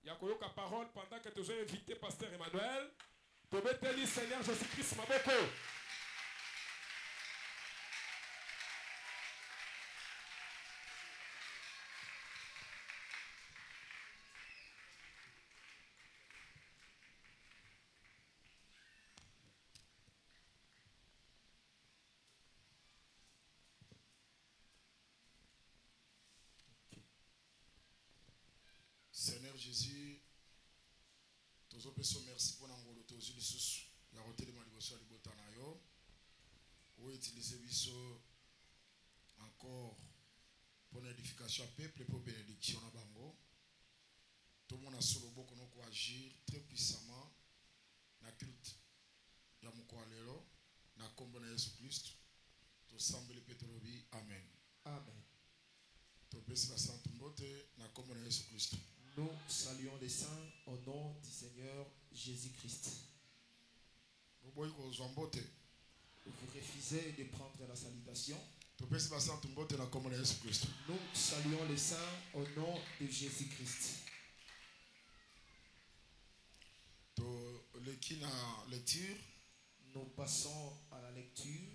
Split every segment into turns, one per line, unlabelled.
Yakoyoka parole pendant que tu as invité Pasteur Emmanuel. Tu as Seigneur Jésus-Christ Maboko.
Seigneur Jésus, tous les personnes merci pour l'engouement de tous les sous. Il y a roté de malibosio à l'ibotanayo. Ou utiliser biso encore pour l'édification du peuple et pour bénédiction à Bango. Tout le monde a solo beaucoup nous agir très puissamment dans le culte de Moukoalelo, dans le combat de Jésus-Christ. Tout semble le pétrolier. Amen.
Amen.
Tout le monde a santé dans le combat de Jésus-Christ.
Nous saluons les saints au nom du Seigneur Jésus-Christ.
Vous
refusez de prendre la salutation.
Nous
saluons les saints au nom de Jésus-Christ. Nous passons à la lecture.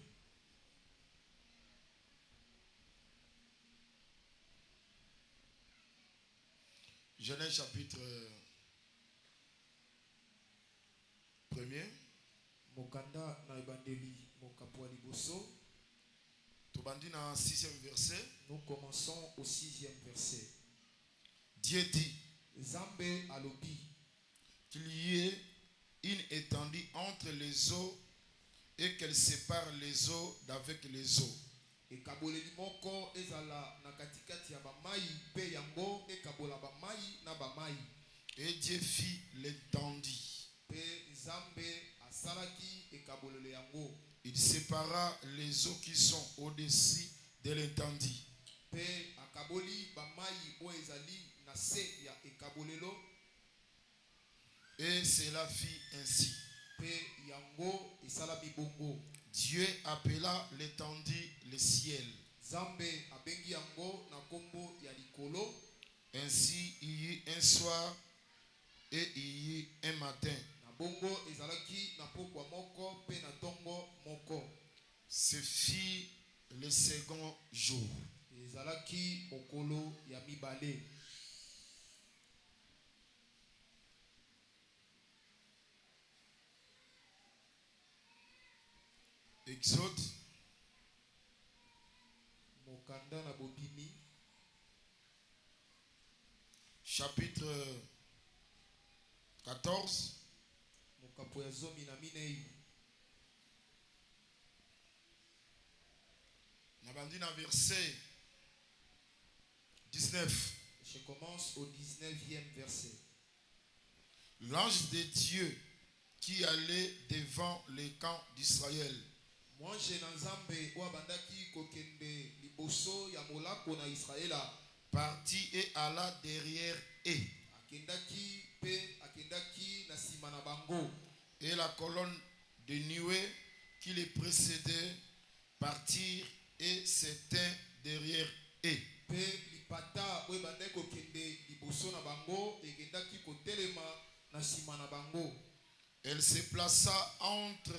Genèse chapitre 1er.
Mokanda na ebandeli mokapwa liboso.
Tobandi na 6e verset.
Nous commençons au 6e verset.
Dieu dit,
Zambé alobi,
qu'il y ait une étendue entre les eaux et qu'elle sépare les eaux d'avec les eaux.
Ekaboleli moko ezala na katikati ya bamai pe yango ekabola bamai na bamai.
Et Dieu fit l'étendue.
Pe Zambé asalaki ekabolele yango.
Il sépara les eaux qui sont au-dessus de l'étendue.
Pe akaboli bamai o ezali na se ya ekabolelo.
Et cela fit ainsi.
Pe yango esalami bongo.
Dieu appela l'étendue le ciel.
Zambé abengi yango na kombo ya likolo.
Ainsi il y eut un soir et il y eut un matin.
Na bongo ezalaki na pokwa moko pe na tongo moko.
Ce fut le second jour.
Ezalaki mokolo ya mibale.
Exode
Mokanda na bobimi
chapitre 14
mokapo ya zomi na minei.
Nabandi na verset 19.
Je commence au 19e verset.
L'ange de Dieu qui allait devant les camps d'Israël
Mwange na Nzambe wa bandaki kokende liboso ya molako na Israela
partit et alla derrière eux.
Akendaki na sima na bango.
Et la colonne de nuée qui les précédait partit et s'éteint derrière eux.
Pe lipata we bandaki kokende liboso na bango ekendaki kotelema na sima na bango.
Elle se plaça entre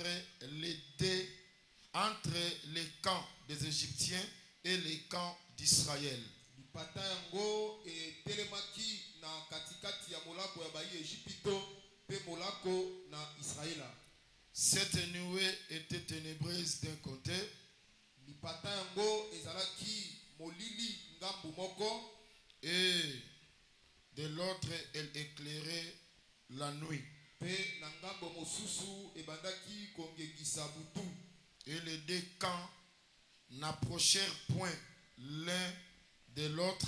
les camps des Égyptiens et les camps d'Israël.
Lipata yango etelemaki na katikati ya molako ya bayi Ejipito pe molako na Israela.
Cette nuée était ténébreuse d'un côté.
Lipata yango ezalaki molili ngambu moko.
Et de l'autre elle éclairait la nuit.
Pe na ngambo mosusu ebandaki kongengisa butu.
Et les deux camps n'approchèrent point l'un de l'autre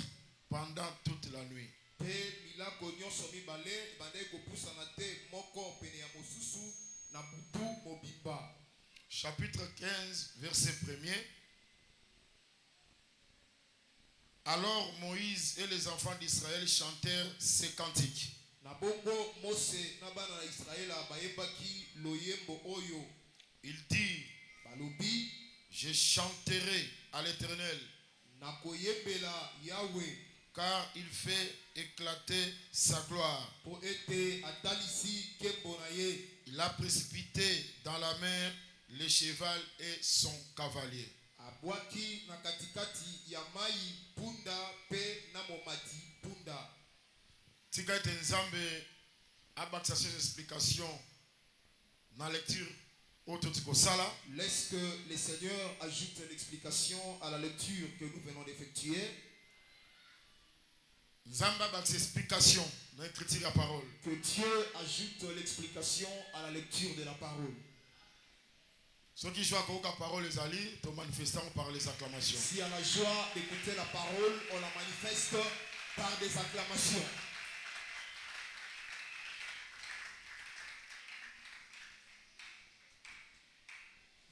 pendant toute la nuit.
Pe milako nyonso mibale ebandaki kopusana te moko pene ya mosusu na butu mobimba.
Chapitre 15, verset 1er. Alors Moïse et les enfants d'Israël chantèrent ces cantiques.
Na bongo Mose na bana na Israela bayebaki loyembo oyo.
Il dit,
balobi,
je chanterai à l'Éternel,
nakoyembela Yahweh,
car il fait éclater sa gloire. Il a précipité dans la mer le cheval et son cavalier. Tika ete nzambe abakisa ces explications dans la lecture autotikosala.
Laisse que le Seigneur ajoute l'explication à la lecture que nous venons d'effectuer.
Nzambe abakisa explication dans l'écriture de la parole.
Que Dieu ajoute l'explication à la lecture de la parole.
Ceux qui jouent à la parole, les alliés, te manifestant par les acclamations.
Si à la joie d'écouter la parole, on la manifeste par des acclamations.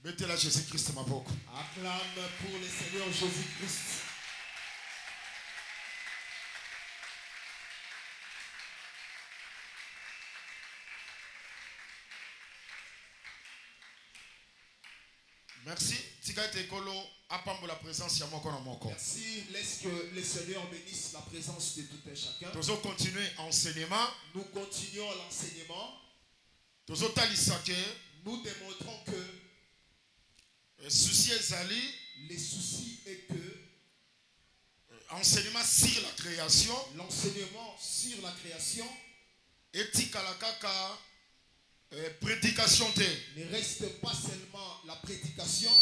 Mettez-la Jésus-Christ ma boque.
Acclame pour le Seigneur Jésus-Christ.
Merci.
Merci. Laisse que le Seigneur bénisse la présence de tout un chacun.
Nous allons continuer l'enseignement.
Nous continuons l'enseignement.
Nous
démontrons que
les soucis
est que
enseignement sur la création.
L'enseignement sur la création.
Éthique à la caca. Prédication
ne reste pas seulement la prédication,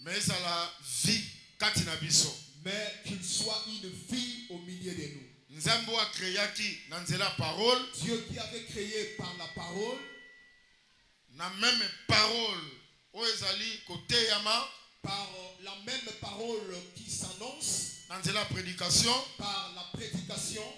mais à la vie katinabiso.
Mais qu'il soit une vie au milieu de nous.
Nzambo a créé qui nanzela parole.
Dieu qui avait créé par la parole.
Na même parole oezali côté yama.
Par la même parole qui s'annonce.
Nanzela prédication.
Par la prédication.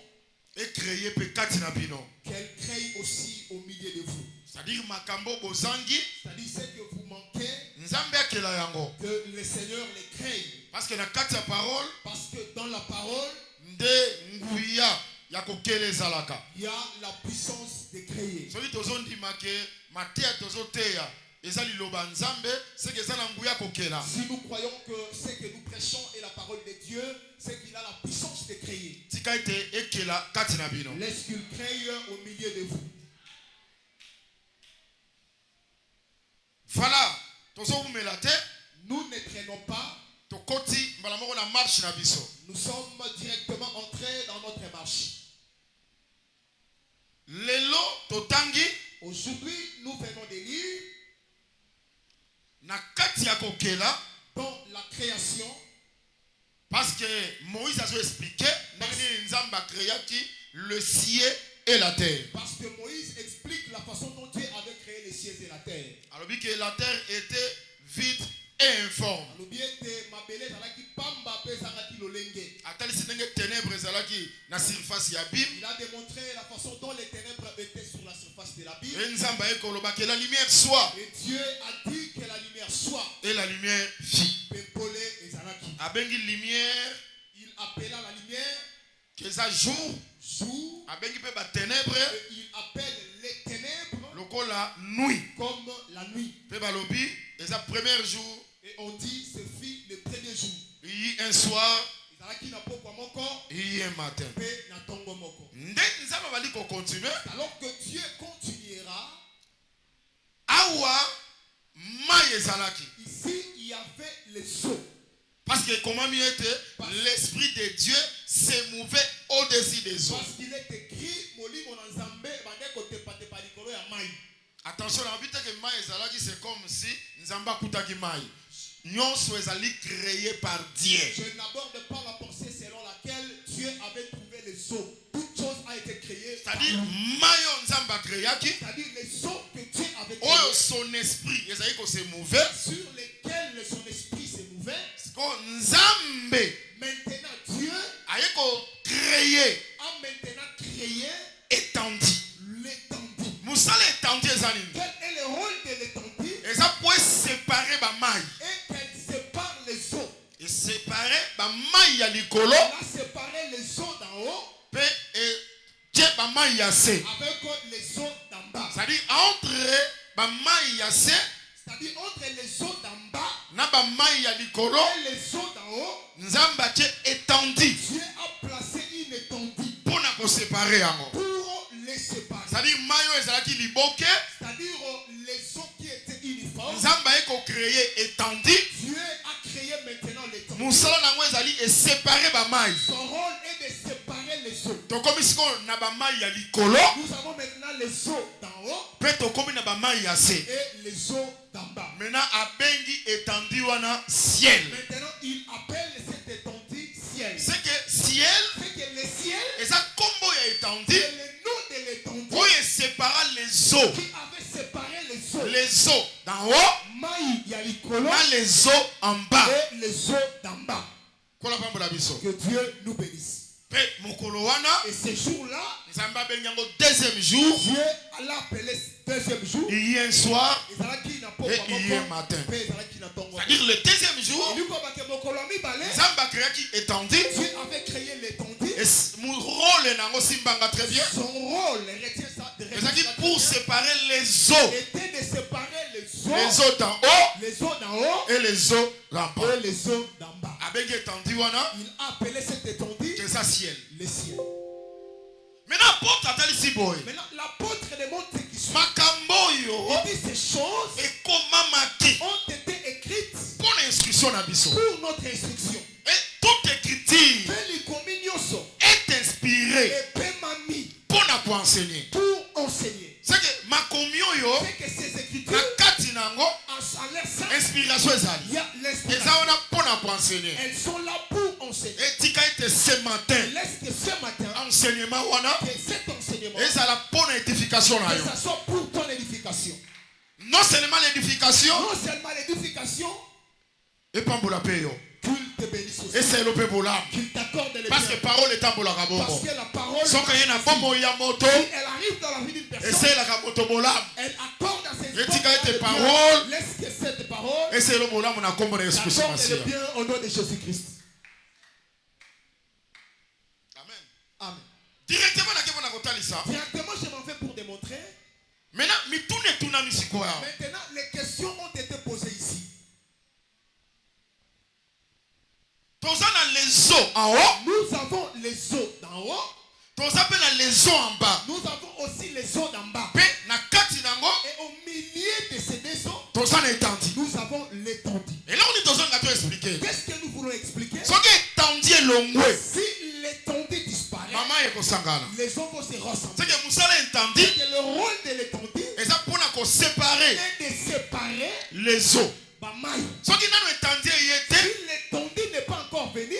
Et créé pe katinabino.
Qu'elle crée aussi au milieu de vous.
C'est-à-dire makambo bozangi.
C'est-à-dire ce que vous manquez.
Nzambe akela yango.
Que le Seigneur les crée.
Parce que na katia parole.
Parce que dans la parole.
Nde nguya ya kokele zalaka.
Il y a la puissance de créer.
Soki tozondi make matea tozoteya. Ezali loba nzambe c'est que ezala nguya kokela.
Si nous croyons que ce que nous prêchons est la parole de Dieu, c'est qu'il a la puissance de créer.
Tika ete ekela katina bino.
Laisse qu'il crée au milieu de vous.
Voilà,
nous ne traînons pas.
Nous
sommes directement entrés dans notre marche. Aujourd'hui, nous venons de lire dans la création.
Parce que Moïse a expliqué le ciel et la terre.
Parce que Moïse explique la façon dont Dieu avait créé les cieux et la terre.
Alors que la terre était vide et informe.
Il a démontré la façon dont les ténèbres étaient sur la surface de l'abîme.
Que la lumière soit.
Et Dieu a dit que la lumière soit.
Et la lumière fit.
Avec une lumière, il appela la lumière.
Que ça jour.
Et il appelle les ténèbres
la nuit.
Comme la nuit.
Et ça premier jour.
Et on dit ce fut le premier jour.
Il y a un soir.
Il y a un matin. Alors que Dieu continuera. Ici il y avait les eaux.
Parce que comment mieux était, l'esprit de Dieu se mouvait au-dessus des eaux.
Parce qu'il est écrit,
attention, c'est comme si Nzamba Koutaki Mai. Nyonso ezali créé par Dieu.
Je n'aborde pas la pensée selon laquelle Dieu avait trouvé les eaux. Toute chose a été créée.
C'est-à-dire, Mayo Nzamba créaki.
C'est-à-dire les eaux que Dieu avait créées.
Oh, son esprit, ezali ko se mouvait.
Sur lesquelles son esprit se mouvait.
Nzambe.
Maintenant Dieu
a créé.
A maintenant créé.
Étendu.
L'étendue.
Moussala étendu ezali.
Quel est le rôle de l'étendue?
Et ça peut séparer ba maille.
Et qu'elle sépare les eaux.
Et séparer ba maille à l'icolo.
Elle a séparé les eaux d'en haut.
Et Dieu ba maille à se.
Avec les eaux d'en bas.
C'est-à-dire entre ba maille à se.
C'est-à-dire entre les eaux d'en bas.
Na ba maille à l'icolo.
Et les eaux d'en haut.
Nzamba qui étendu.
Dieu a placé une
séparer yango.
Pour les séparer.
C'est-à-dire mayo ezalaki liboke.
C'est-à-dire les eaux qui étaient uniformes.
Nzamba eko créer étendu.
Dieu a créé maintenant l'étendue.
Musala nango ezali et séparer ba mai.
Son rôle est de séparer les eaux.
To komi siko na ba mai ya likolo.
Nous avons maintenant les eaux d'en haut.
Pe to komi na ba mai ya se.
Et les eaux d'en bas.
Maintenant abengi étendu wana ciel.
Maintenant il appelle cette étendue ciel.
C'est que ciel.
C'est que le ciel.
Et ça combo ya étendu.
C'est le nom de l'étendue.
Où il sépara les eaux.
Qui avait séparé les eaux.
Les eaux d'en haut.
Maï ya likolo.
Les eaux en bas.
Et les eaux d'en bas. Que Dieu nous bénisse. Et ce jour-là,
deuxième jour,
Dieu l'a appelé deuxième jour.
Hier soir
et
hier matin. C'est-à-dire le deuxième jour,
Dieu avait créé l'étendue.
Et mon rôle très bien.
Son rôle, retient ça.
C'est-à-dire pour séparer les eaux.
Était de séparer
les eaux d'en haut.
Les eaux d'en haut.
Et les eaux d'en bas.
Et les eaux d'en bas. Il a appelé cette étendue
que ça ciel.
Le ciel.
Maintenant,
l'apôtre démontre ce qui sont.
Il
dit ces choses ont été écrites
pour l'instruction
pour notre instruction.
Et toute écriture est inspirée pour enseigner.
Pour enseigner.
C'est que ma communion,
c'est que ces écritures,
inspiration
il y a l'inspiration. Elles sont là pour enseigner.
Et ce matin,
laisse que ce matin,
enseignement,
que cet enseignement,
et ça la bonne édification.
Que ça soit pour ton édification.
Non seulement l'édification, et pas pour la paix.
Qu'il te bénisse aussi.
Et c'est le peuple là.
Qu'il t'accorde les
parce que parole est pour la rabobo.
Parce que la parole,
sans qu'il y ait un bon moto,
elle arrive dans la vie d'une personne.
Et c'est la raboto bolam.
Elle accorde à ses
paroles.
Laisse que cette parole.
Et c'est le bolam on a comme on expliqué.
Accorde le bien au nom de Jésus-Christ.
Amen.
Amen.
Directement
je m'en fais pour démontrer.
Maintenant,
les questions ont été posées ici.
Nous avons les eaux en haut.
Nous avons les eaux d'en haut.
Nous avons les eaux en bas.
Nous avons aussi les eaux d'en bas. Et au milieu de ces deux eaux, nous avons l'étendue.
Et là, on est expliquer.
Qu'est-ce que nous voulons expliquer?
Si
l'étendue disparaît,
les
eaux vont se ressembler.
C'est que
le rôle de l'étendue
est de séparer les eaux.
Si l'étendue n'est pas encore venue,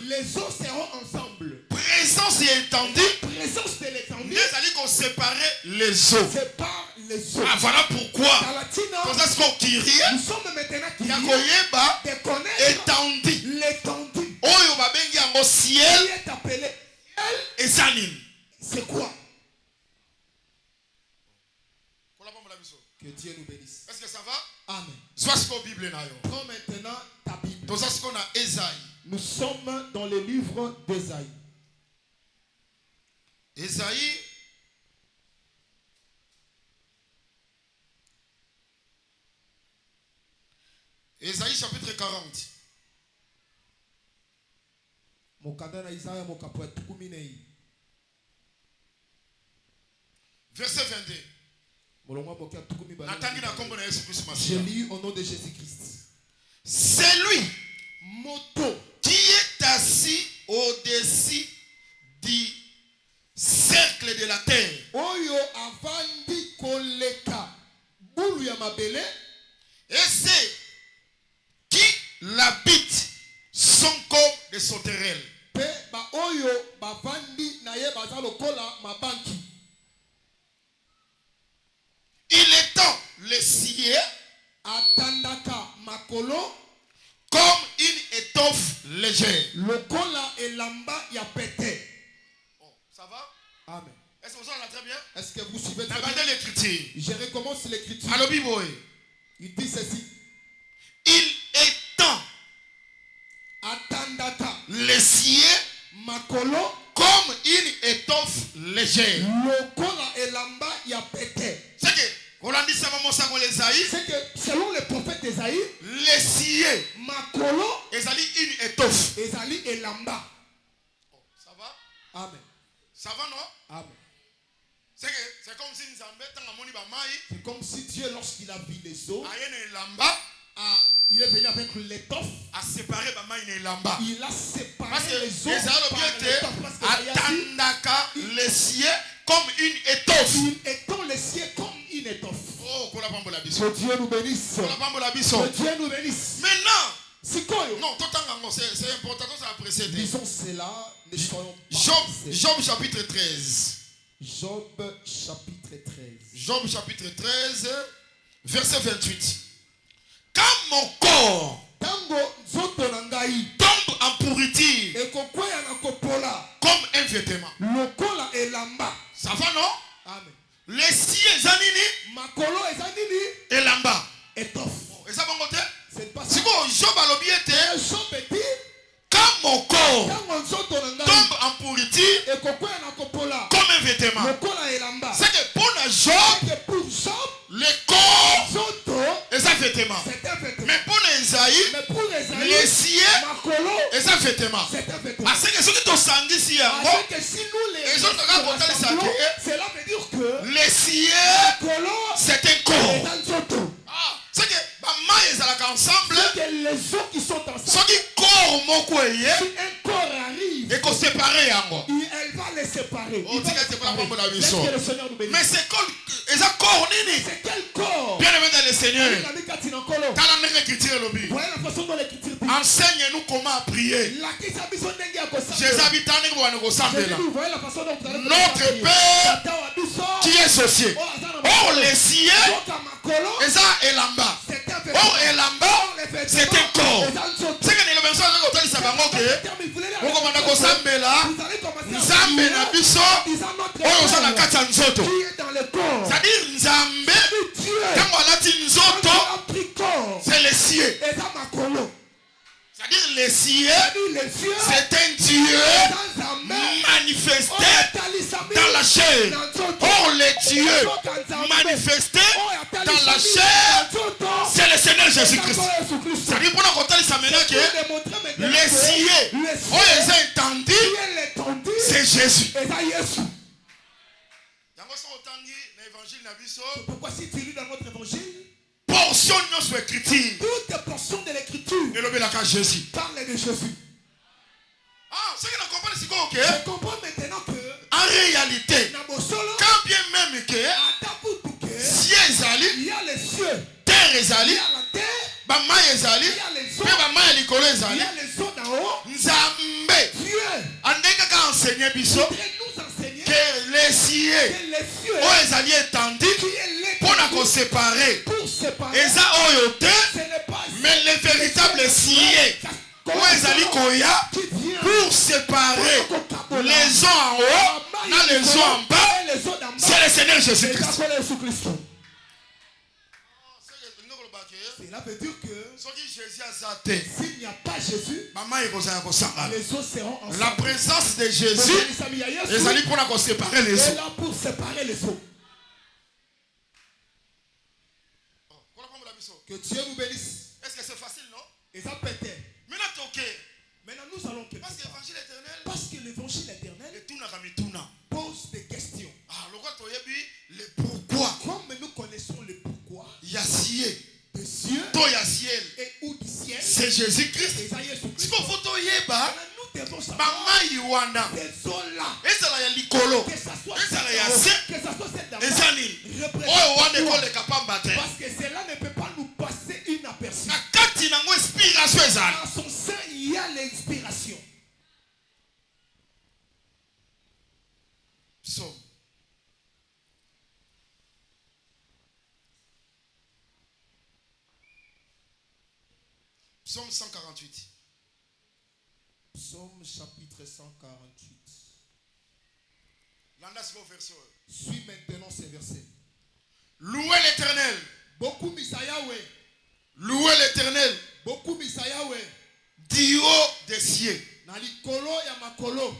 les eaux seront ensemble.
Présence et étendue.
Présence de l'étendue.
Nous séparer les eaux.
Sépare les eaux.
Ah, voilà pourquoi.
Nous sommes maintenant qui de connaître
étendue.
L'étendue.
Ciel.
Qui est appelé
et saline.
C'est quoi? Que Dieu nous bénisse.
Est-ce que ça va?
Amen.
Prends
maintenant ta Bible.
Nous
sommes dans le livre d'Ésaïe.
Ésaïe. Ésaïe chapitre 40. Verset 22.
Je lis au nom de Jésus-Christ.
C'est lui
Moto
qui est assis au-dessus du cercle de la terre.
Oyo avandi koleka bulu ya mabele.
Et c'est qui l'habite sont comme des sauterelles.
Pe ba oyo bavandi na ye baza lokola mabanki.
Il étend les cieux
atandaka makolo
comme une étoffe légère.
Lokola elamba ya pete.
Oh, ça va?
Amen.
Est-ce que vous en avez très bien?
Est-ce que vous suivez très bien?
L'écriture.
Je recommence l'écriture.
Alors,
il dit ceci.
Il étend
atandaka
les cieux
makolo
comme une étoffe légère.
Lokola elamba ya pete.
C'est
que selon le prophète Esaïe,
les cieux
makolo
ezali une étoffe.
Ezali elamba.
Oh, ça va?
Amen.
Ça va, non?
Amen.
C'est comme si nous avons
C'est comme si Dieu, lorsqu'il a vu les eaux,
il
est venu avec l'étoffe.
A séparé
Il a séparé
parce que
les eaux
les
par
attendaka les cieux comme une étoffe.
Il étend les cieux comme une étoffe.
Oh,
que Dieu nous bénisse. Que Dieu nous bénisse.
Maintenant, non, c'est important, ça a précédé.
Disons cela, ne soyons pas
Job chapitre 13.
Job chapitre 13.
Job chapitre 13, verset 28. Quand mon corps tombe en pourriture comme un vêtement. Ça va, non?
Amen.
Les cieux zanini et lamba. Et ça va monter? C'est quoi Job a l'objet? Quand mon corps tombe en pourriture comme un vêtement. C'est que pour Job, le corps est un vêtement. Mais pour Esaïe, les cieux est un vêtement. Parce que ceux qui t'ont senti ici,
cela veut dire que
les cieux, c'est un corps. C'est que ensemble,
les eaux qui sont ensemble,
ceux qui corps mon courrier,
si un corps arrive,
et qu'on sépare,
elle va les séparer. Laisse que le Seigneur nous bénisse.
Mais c'est corps,
c'est quel corps?
Bien aimé dans le Seigneur.
Voilà la façon dont l'écriture dit.
Enseigne-nous comment prier. Notre Père qui est sorcier. Or les cieux, et ça est là-bas. Or et là-bas, c'est un corps. C'est que nous avons c'est-à-dire Nzambe, c'est les cieux. C'est-à-dire les cieux, c'est un Dieu manifesté dans la chair. Or les dieux manifestés dans la chair, c'est le Seigneur Jésus-Christ. C'est-à-dire pour nous conter ça maintenant que les cieux, oh ils ont entendu, c'est Jésus.
Pourquoi si tu lis dans notre évangile,
portion de notre écriture,
toutes les portions de l'écriture parlent de Jésus.
Ce que nous comprenons, c'est quoi?
Je comprends maintenant que
en réalité, quand bien même que ciel ezali,
il y a les cieux,
terre ezali,
il y a la terre,
bamai ezali,
il y a les eaux,
il
il y a les eaux d'en haut.
Nzambe
Dieu
andeka enseigner biso
voudrait nous enseigner
que les cieux
que les cieux
o ezali étendu pour nous séparer. Eza oyo te,
ce n'est pas
mais les véritables cieux o ezali koya pour séparer les eaux en haut dans les eaux en bas. C'est le Seigneur Jésus-Christ.
Cela veut dire que
s'il
n'y a pas Jésus, les eaux seront ensemble.
la présence de Jésus est allée pour nous séparer les eaux.
là pour séparer les eaux. Que Dieu vous bénisse.
Est-ce que c'est facile, non?
Et ça peut être.
Maintenant,
nous allons quelque part. Parce que l'évangile éternel pose des questions.
Le pourquoi?
Comme nous connaissons le pourquoi
des cieux
et où du ciel,
c'est Jésus-Christ.
Nous devons savoir ces eaux-là, que ça soit celle d'en bas, parce que cela ne peut pas nous passer inaperçu. Dans son sein, il y a l'inspiration.
Psaume 148.
Psaume chapitre 148.
Suis
maintenant ces versets.
Louez l'Éternel.
Beaucoup misayawe.
Louez l'Éternel.
Beaucoup misayawe.
Du haut des cieux.
Nalikolo ya makolo.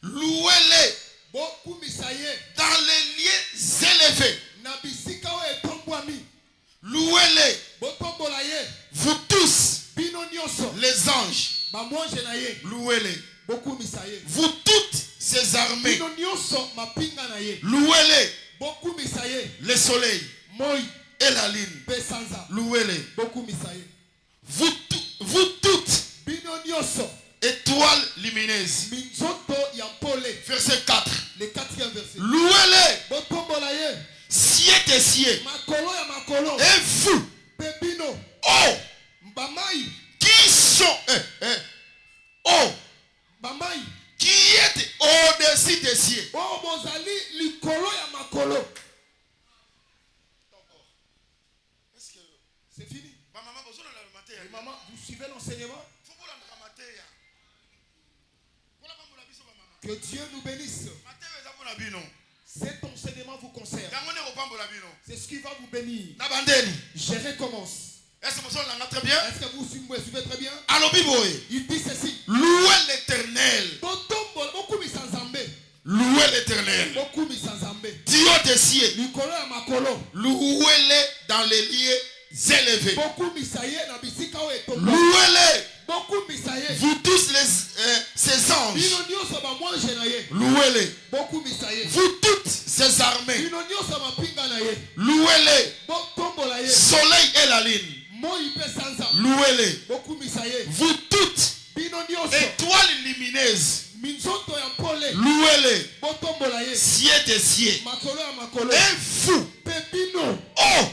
Louez-les.
Beaucoup misaye.
Dans les lieux élevés.
Nabisikawe tombwami.
Louez-les.
Botombolaye.
Vous tous,
Bino nyonso.
les anges,
Louez-les.
louez-les.
Beaucoup misaye.
Vous toutes, Louez-les.
Beaucoup misaye.
Le soleil
Moi.
et la lune.
Pesanza.
Louez-les.
Beaucoup misaye.
Vous toutes,
Binonioso.
étoiles lumineuses.
Minzoto yampole.
Verset 4.
Le 4e verset.
Louez-les.
Botombolaye.
Cieux des cieux.
Makolo ya makolo.
Et vous,
Pebino.
oh,
Mbamai.
qui sont, oh,
Bamai.
qui êtes au-dessus des cieux.
Oh bozali likolo ya makolo. C'est fini. Et maman, vous suivez l'enseignement? Que Dieu nous bénisse. Cet enseignement vous concerne. C'est ce qui va vous bénir. Je recommence.
Est-ce que
vous suivez très bien?
Il
dit ceci.
Louez l'Éternel. Louez l'Éternel. Dieu des cieux. Louez-les dans les lieux élevés. Louez-les. Vous tous ces anges. Louez-les. Vous toutes ces armées. Louez-les. Soleil et la lune. Louez-les. Vous toutes étoiles lumineuses. Louez-les. Cieux des cieux. Et vous, oh,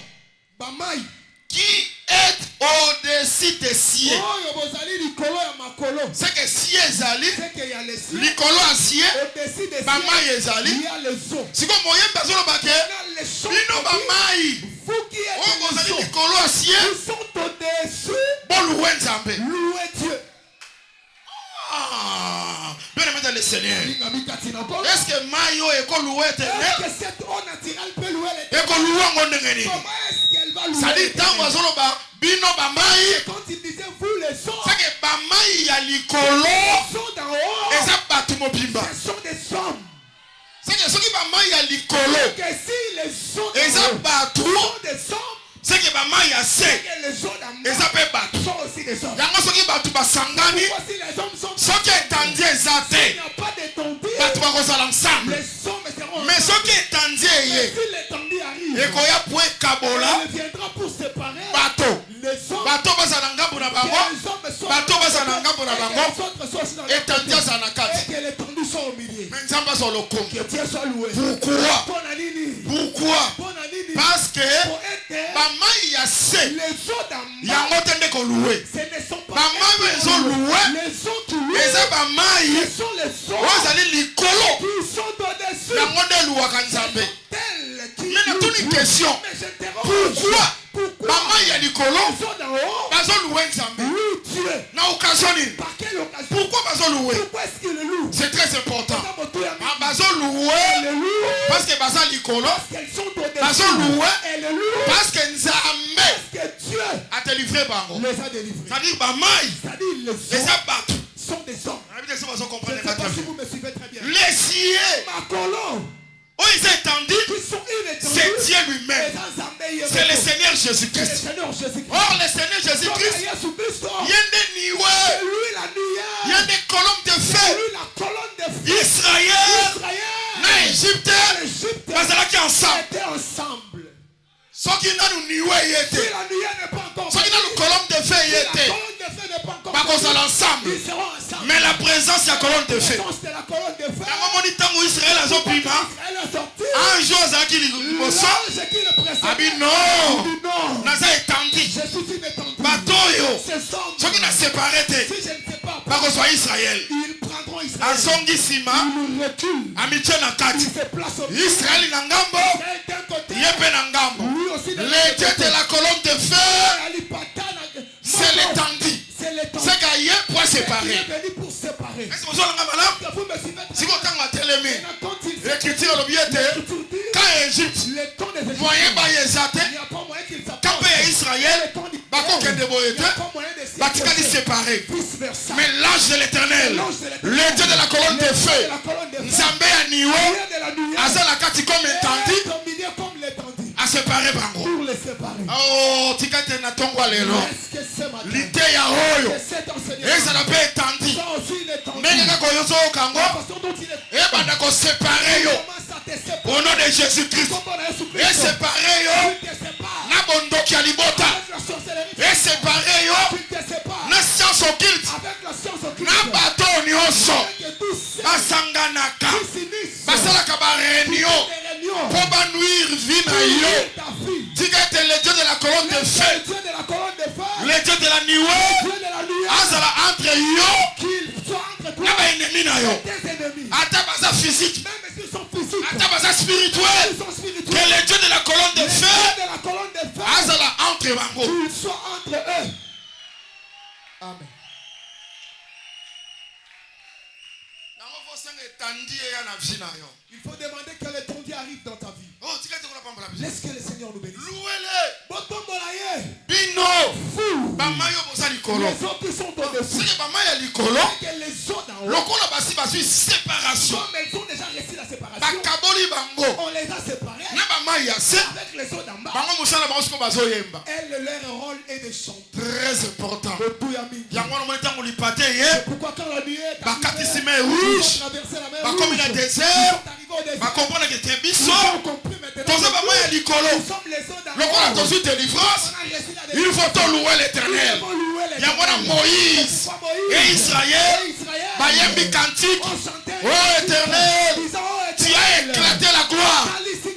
qui êtes au-dessus des cieux. C'est que cieux ezali, likolo ya cieux, bamai ezali. Si comme moyen bazolo bake, bino bamai. Oh, bozali likolo ya cieux. Bon louer Nzambe. Ah, bien aimé dans le Seigneur. Est-ce que Mayo est loué éternel? Est loué en ondengeni? Ça dit tant bazoloba bino bamai.
Quand il disait vous les hommes,
c'est que bamai ya likolo. Eza batu mobimba.
Ce sont des hommes.
C'est que ceux qui bamai ya likolo. Eza batu.
Des hommes.
C'est que bamai ya se. Eza pe batu. Yango soki batu basangani. Soki etandi eza te. Batu bakozala ensemble. Mais soki etandi eye. Ekoya po ekabola. Bato. Bato bazala ngambo na bango. Bato bazala ngambo na bango. Etandi azala na kati. Mais Nzambe azala lokongo. Pourquoi? Pourquoi? Parce que bamai ya se. Yango te nde ko loué. Bamai ezo loué. Eza bamai. Ozali likolo. Yango nde louaka Nzambe. Mais na toute une question. Pourquoi? Maman ya likolo. Bazo loué Nzambe. Na occasion nini? Pourquoi bazo loué? C'est très important. Bazo loué parce que baza likolo. Bazo loué parce que Nzambe a te livré bango. C'est-à-dire bamai. Les abattus
sont des hommes. Je ne sais pas si vous me suivez très bien.
Les cieux. Oh, ils ont étendu. C'est Dieu lui-même. C'est le Seigneur Jésus-Christ. Or, le Seigneur Jésus-Christ, il y a des nuées. Il y a des colonnes de feu. Israël, l'Égypte, ils étaient ensemble. Ceux qui n'ont nué, ils étaient. Ceux qui n'ont colonne de feu, ils étaient. Pas qu'on soit ensemble. Mais la présence de la colonne de feu. Dans Israël a sorti. Un jour, ça qui dit non. Naza étendu. Batoyo. Ceux qui n'ont séparé. Pas qu'on soit Israël. Azongi Sima. Amitié Nakati. Israël Nangambo. Yepe Nangambo. Les dieux de la colonne de feu. C'est l'étendue. C'est qu'il y a pour séparer. Est-ce que vous avez madame? Si vous avez télémé, l'écriture le biais quand Égypte, moyen par Yézate, quand Israël, Bako Kendeboyete, Batikali séparé. Mais l'ange de l'éternel, le dieu de la colonne de feu, Nzambe a niwe, Azala Kati comme étendu, à se séparer bango.
Pour les séparer.
Oh, tikate na tongwa lelo.
Est-ce que ce matin,
L'idée ya oyo.
que cet enseignement,
Et ça n'a pas étendu.
ça aussi il est tendu.
Mais les gars, quand ils sont au Congo,
La façon dont il est
et ben d'accord séparer yo.
commence à te séparer.
Au nom de Jésus-Christ.
Comme on a Jésus-Christ.
Et séparer yo.
Tu te sépares.
Na bondo kia libota.
Avec la sorcellerie.
Et séparer yo.
Tu te sépares.
Na science occulte.
Avec la science occulte.
Na bato nyonso.
Avec tous ceux
Basanganaka.
qui s'unissent.
Basalaka ba réunion.
Des réunions.
Pour ba nuire vie na yo.
Ta fille.
Tikate le Dieu de la colonne de feu.
Le Dieu de la colonne de feu.
Le Dieu de la nuée.
Le Dieu de la nuée.
Azala entre yo.
Qu'il soit entre toi
Na ba ennemi na yo.
et tes ennemis.
Ata baza physique.
Même s'ils sont physiques.
Ata baza spirituel.
Ils sont
Que
spirituels.
le Dieu de la colonne de
Le
feu.
Dieu de la colonne de feu.
Azala entre bango.
Qu'il soit entre eux. Amen. Il faut demander que l'étendue arrive dans ta vie. Laisse que le Seigneur nous bénisse.
Bino.
Fou.
Bamayo boza likolo.
Les autres qui sont au-dessus.
C'est bamaya likolo.
Et que les autres en haut,
Lokola basi basu séparation.
comme elles ont déjà réussi la séparation,
Bakaboli bango.
on les a séparés
Na bamaya se.
avec les autres en bas.
Bango musala bango siko bazoyemba.
Elle, leur rôle est de chanter.
Très important.
C'est
Yango wana mona tango lipate ye.
pourquoi quand la nuit est
Bakati
arrivée,
sime
ils ont
rouge.
traversé la mer
Bakomi na
rouge.
désert.
Ils sont arrivés au désert.
Bakomprendre que te
Ils
biso.
ont compris maintenant.
Toza bamaya likolo.
Nous sommes les autres en
Lokola
haut.
tozu délivrance.
On a réussi la
Il faut tout louer
Nous
l'éternel.
devons louer les
Yango wana Moïse.
Pourquoi Moïse
Et Israël.
et Israël
Bayembi cantique.
ont chanté.
Oh éternel.
Ils ont
Tu as éclaté la gloire.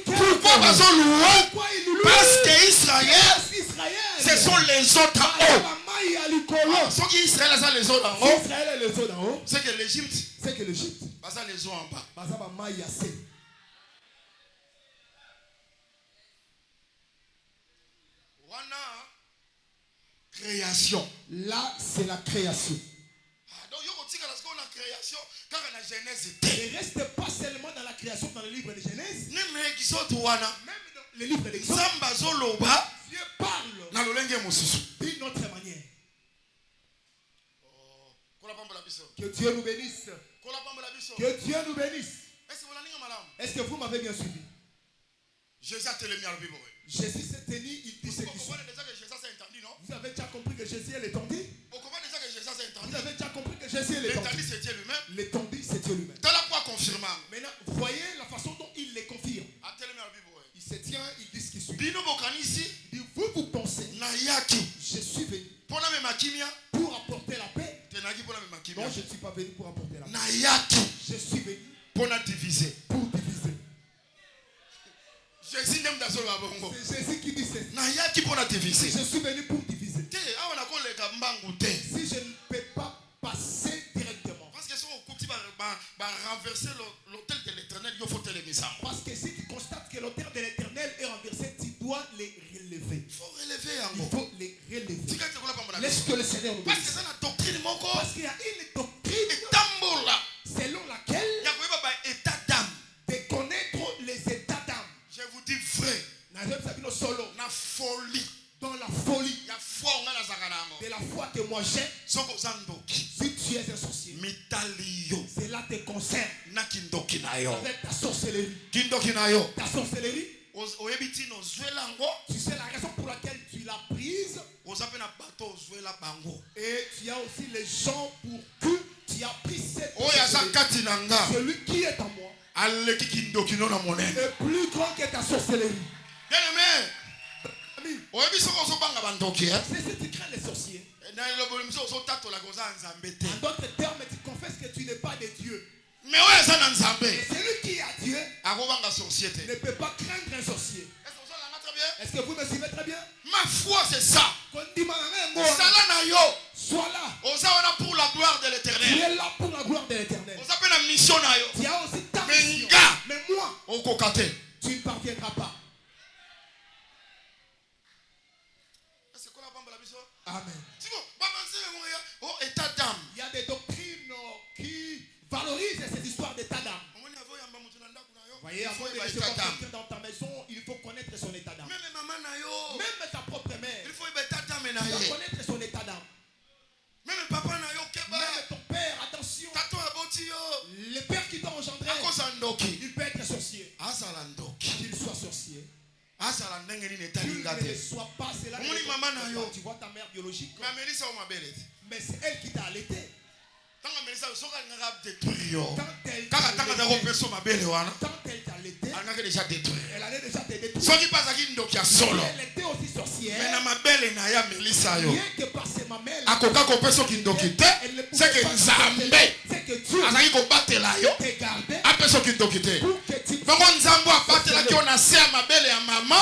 Pourquoi bazo louer?
Pourquoi ils nous louent?
Parce que Israël,
Parce qu'Israël,
ce sont les autres en haut.
Israël
Ceux qui Israël, ça les autres en haut.
est les autres en haut.
C'est que l'Égypte,
C'est que l'Égypte,
ça les autres en bas.
Bazaba Maïa, c'est.
Wana création.
Là, c'est la création.
Donc yoko tika la seconde création car la Genèse était.
Ne reste pas seulement dans la création dans le livre de Genèse,
Neme kisoto wana.
même dans le livre d'Exode.
Samba zoloba
Dieu parle
na lolenge mususu.
d'une autre manière.
Kola pambola biso.
Que Dieu nous bénisse.
Kola pambola biso.
Que Dieu nous bénisse.
Est-ce que vous l'avez malam?
Est-ce que vous m'avez bien suivi?
Jésus a télé mis à l'bibo.
Jésus s'est tenu, il dit ce qui
Vous
suit.
comprenez déjà que Jésus s'est entendu, non?
Vous avez déjà compris que Jésus est l'étendue?
Vous comprenez déjà que Jésus s'est
Vous
entendu?
avez déjà compris que Jésus est
L'étendue
l'étendue?
c'est Dieu lui-même.
L'étendue, c'est Dieu lui-même.
Dans la foi confirmant.
Maintenant, voyez la façon dont il les confirme.
A télé mis à l'bibo.
Il se tient, il dit ce qui suit.
Bino bokanisi
Il dit, vous pensez,
na yaki.
je suis venu
Pona me makimia.
pour apporter la paix.
Tenaki pona me makimia.
Non, je ne suis pas venu pour apporter la paix.
Na yaki.
Je suis venu
Pona diviser.
pour diviser.
Jésus n'aime d'assolo à bongo.
C'est Jésus qui dit ceci.
Na yaki pona
Si
diviser.
je suis venu pour diviser,
Te awa na koleka mbangu te.
si je ne peux pas passer directement,
Parce que si on coupe va renverser l'autel de l'éternel, il faut te les mises.
parce que si tu constates que l'autel de l'éternel est renversé, tu dois les relever.
Il faut relever
Il
yango.
faut les relever.
Tika te kola pambola.
Laisse que le Seigneur nous
Parce que
bénisse.
ça la doctrine moko.
Parce qu'il y a une doctrine
Tambola.
selon laquelle
Ya koyeba ba état d'âme.
de connaître les états d'âme.
Je vous dis vrai.
Solo,
Na folie.
dans la folie
Ya foi on na zakanango.
de la foi que moi j'ai,
Soko zandoki.
si tu es un sorcier,
Mitaliyo.
cela te concerne
Na kindoki na yo.
avec ta sorcellerie.
Kindoki na yo.
Ta sorcellerie,
Oyebiti no zwela ngo.
tu sais la raison pour laquelle tu l'as prise,
Ozape na bato zwela bango.
et tu as aussi les gens pour que tu as pris cette
Oya za
sorcellerie.
kati na nga.
Celui qui est en moi
Aleki kindoki no na monene.
est plus grand que ta sorcellerie.
Bien aimé.
Ami,
Oyebi soko ozobanga bandoki eh.
c'est si tu crains les sorciers.
Na elobolo miso ozotatola koza nzambe te.
En d'autres termes, tu confesses que tu n'es pas de Dieu.
Mais oyo aza na nzambe.
Et celui qui a Dieu
Akobanga sorcier te.
ne peut pas craindre un sorcier.
Est-ce que ozolanga très bien?
Est-ce que vous me suivez très bien?
Ma foi c'est ça.
Sois
Sala na yo.
là.
Oza wana pour la gloire de
Tu
l'éternel.
es là pour la gloire de l'éternel.
Oza pe na mission na yo.
Tu as aussi ta
Mais
mission.
nga.
Mais moi,
Okoka te.
tu ne parviendras pas.
Est-ce que la bamba la biso?
Amen.
Siko babanze ngoya. Oh état d'âme.
Il y a des doctrines qui valorisent cette histoire d'état d'âme.
Omoni avo yamba mutu na ndako na yo.
Voyez, avant de
Ba
recevoir
état d'âme.
quelqu'un dans ta maison, il faut connaître son état d'âme.
Même maman na yo.
Même ta propre mère,
Il faut ba état d'âme na
tu dois
ye.
connaître son état d'âme.
Même papa na yo keba.
Même ton père, attention,
Tato aboti yo.
le père qui t'a engendré,
Akosa ndoki.
il peut être sorcier.
Azala ndoki.
Qu'il soit sorcier. ne sois pas cela. Tu vois ta mère biologique. Mais c'est elle qui t'a allaité. Quand elle t'a allaité, elle allait déjà te détruire. Elle était aussi sorcière. Rien que par ses mamelles, elle ne pouvait pas. C'est que Dieu te gardait pour que tu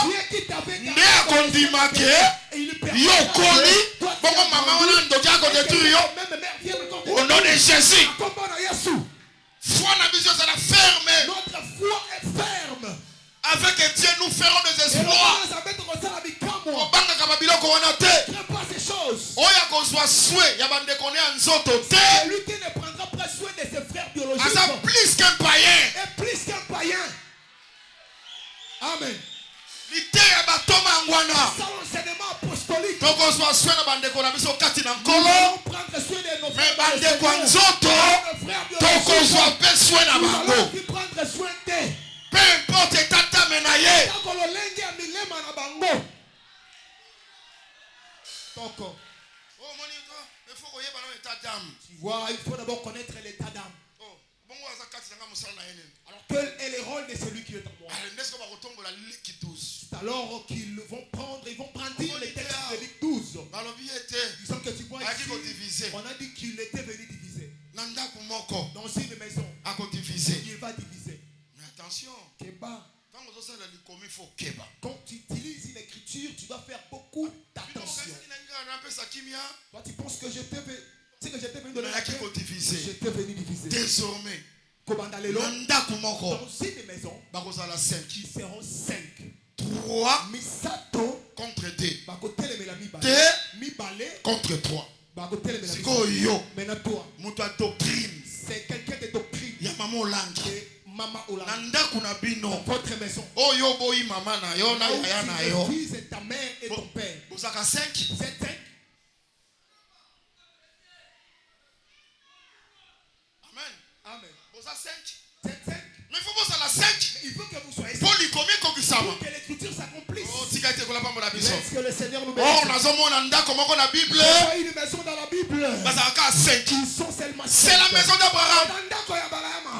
Dieu qui t'avait gardé.
Au nom de Jésus.
Notre foi est ferme.
Avec Dieu, nous ferons des exploits.
Ne pas ces choses. Celui qui ne prendra pas soin de ses frères biologiques
plus qu'un païen.
est plus qu'un païen. Amen. Sans l'enseignement apostolique, nous allons prendre soin de nos frères biologiques. Nous allons aussi prendre soin d'eux.
Peu importe tata menaye.
Tu vois, il faut d'abord connaître l'état d'âme. Alors quel est le rôle de celui qui est en moi? C'est alors qu'ils vont brandir les textes de Luc 12. Disons que tu vois ici, on a dit qu'il était venu diviser. Dans une maison, il va diviser.
Mais attention,
quand tu utilises une écriture, tu dois faire beaucoup d'attention. Toi, tu penses que j'étais venu donner la paix? J'étais venu diviser.
Désormais,
dans une maison, ils seront 5.
3 contre 2. 2 contre 3.
Maintenant, toi,
doctrine.
c'est quelqu'un de doctrine.
Il y a maman
Maman Olanda.
Dans
votre maison.
Oh yo boy maman na yo na ya na yo.
Ton fils et ta mère et ton père.
Vous avez 5.
C'est 5.
Amen.
Amen.
Vous avez 5.
C'est 5.
Mais il faut que vous ayez 5.
Il faut que vous soyez 5.
Pour lui combien qu'on ça.
Pour que l'écriture s'accomplisse.
Oh tika te kola pambo la biso.
Est-ce que le Seigneur nous bénisse?
Oh nazo mona nda comment qu'on la Bible.
Il y a une maison dans la Bible.
Bazaka 5.
Ils sont seulement 5.
C'est la maison d'Abraham.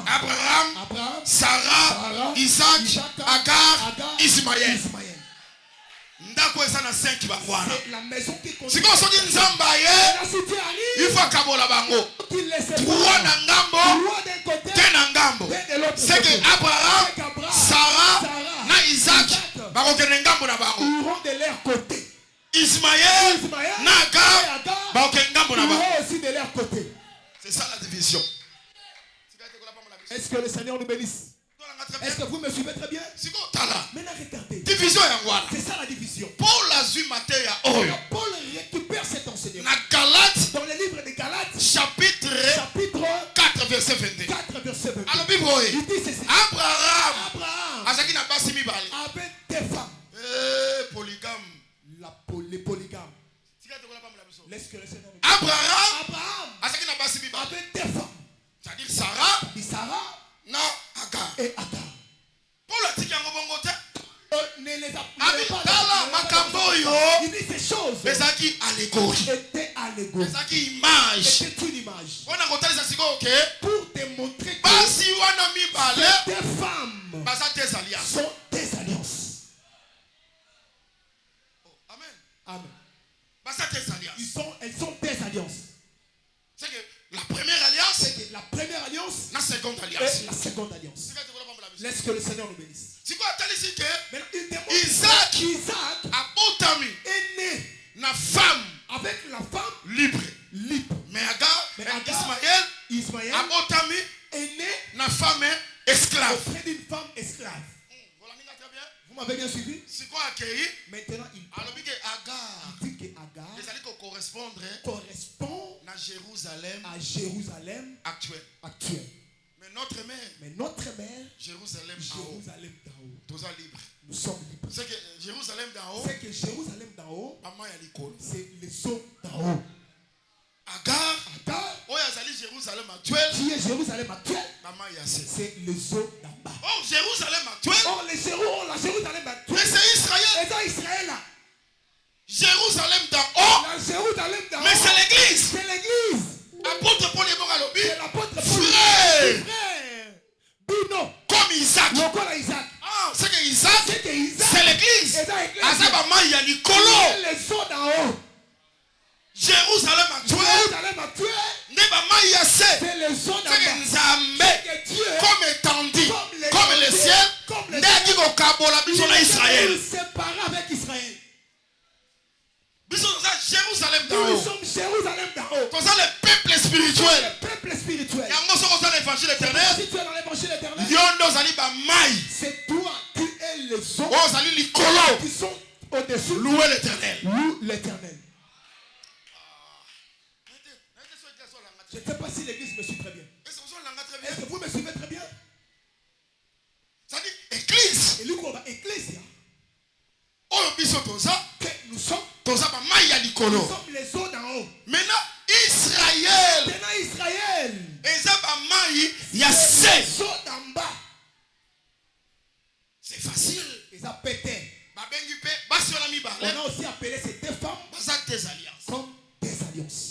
Abraham, Sarah, Isaac, Agar, Ismaël. Ndako eza na 5 bakwana.
C'est la maison qui compte.
Siko soki nzamba ye. Il faut kabola bango. 3 na ngambo. Te na ngambo. C'est que Abraham, Sarah, na Isaac bakokende ngambo na bango.
Ils iront de leur côté.
Ismaël, na Agar bakokende ngambo na bango.
Aussi de leur côté.
C'est ça la division.
Est-ce que le Seigneur nous bénisse? Est-ce que vous me suivez très bien? Maintenant regardez.
Division
c'est ça la division.
Paul a vu Matthieu.
Paul récupère cet enseignement. Dans le livre de Galates,
chapitre 4 verset 22.
4 verset 22.
Alors Bible
il dit ceci.
Abraham
avait des femmes.
Polygame.
Les polygames. Laisse que le Seigneur nous bénisse.
Abraham
avait des femmes.
C'est-à-dire Sarah,
et Agar.
Paul a dit qu'il y a un bon côté.
Ne les a
il
dit ces choses.
Mais ça qui allégorie.
Était allégorie.
Mais ça qui image.
C'était une image.
On a compté ça c'est OK.
Pour démontrer que
ces
des femmes sont des alliances.
Oh, amen.
Amen. Elles sont des alliances.
C'est que la première alliance.
C'est que la première alliance.
La seconde alliance.
Et la seconde alliance. Laisse que le Seigneur nous bénisse.
C'est quoi ici que
Isaac
est né na femme
avec la femme
libre. Mais Agar,
Ismaël est né
na femme esclave.
Auprès d'une femme esclave. Vous m'avez bien suivi? Maintenant il dit que Agar correspond
à
Jérusalem
actuel. Mais notre mère, Jérusalem
d'en haut.
Libre.
Nous sommes libres.
C'est que Jérusalem d'en haut.
C'est le saut d'en haut.
Agar, Jérusalem actuel.
Qui est Jérusalem actuel? C'est le saut d'en bas.
Oh, Jérusalem actuel.
La Jérusalem actuelle.
Mais c'est Israël que Isaac, c'est l'église. Azaba Maya Nicolo.
Les eaux d'en haut.
Jérusalem a tué. Neba Maya c'est
les eaux d'en bas.
C'est Dieu, comme étendu, comme le ciel, n'est-ce qu'au Kabola, bisous en Israël.
Séparé avec Israël.
Bisous Jérusalem d'en
Nous
haut.
sommes Jérusalem d'en haut.
Comme ça, le peuple spirituel.
Le peuple spirituel.
Il y a un mot sur l'évangile éternel.
Si tu es dans l'évangile éternel,
c'est
toi qui es les eaux qui sont au-dessus.
Louez l'éternel.
Loue l'éternel. Je ne sais pas si l'église me suit très bien. Est-ce que vous me suivez très bien?
Ça dit église.
Et lui, église.
Que
nous sommes
les
eaux d'en haut.
Maintenant, Israël. Il y a
les eaux d'en bas.
C'est facile.
Ils ont pété. On a aussi appelé ces deux femmes comme des alliances.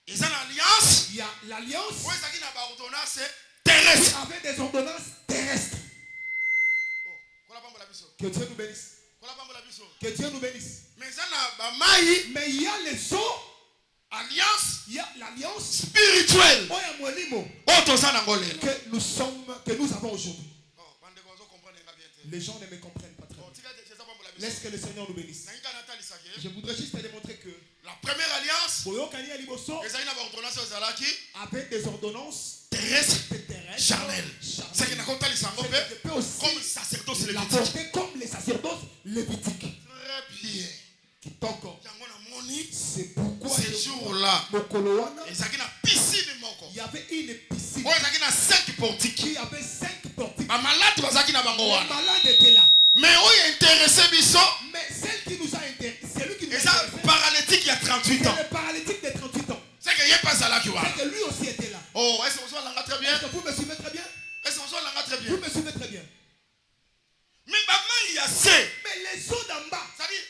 Il y a l'alliance.
Il y a l'alliance
terrestre.
avec des ordonnances terrestres. Que Dieu nous bénisse. Que Dieu nous bénisse. Mais il y a les eaux. Il y a l'alliance
spirituelle
que nous avons aujourd'hui. Les gens ne me comprennent pas très bien. Laisse que le Seigneur nous bénisse. Je voudrais juste te démontrer que
la première alliance
avec des ordonnances
terrestres, charnelles. C'est que comme sacerdoce lévitique.
Comme les sacerdoces lévitiques.
Très bien.
C'est pourquoi
ce jour-là,
il y avait une piscine.
Il y avait 5 portiques.
Il y avait 5 portiques. Les
malades
étaient là.
Mais où est intéressé Bisso?
Mais celle qui nous a intéressé, celui qui nous a
intéressé, paralytique il y a 38 ans.
Le paralytique de 38 ans.
C'est que il est pas là qui va.
C'est que lui aussi était là.
Oh, est-ce que vous l'avez très bien?
Est-ce que vous me suivez très bien?
Est-ce que vous l'avez très bien?
Vous me suivez très bien.
Mais maman il y a c'est.
Mais les eaux d'en bas.
C'est-à-dire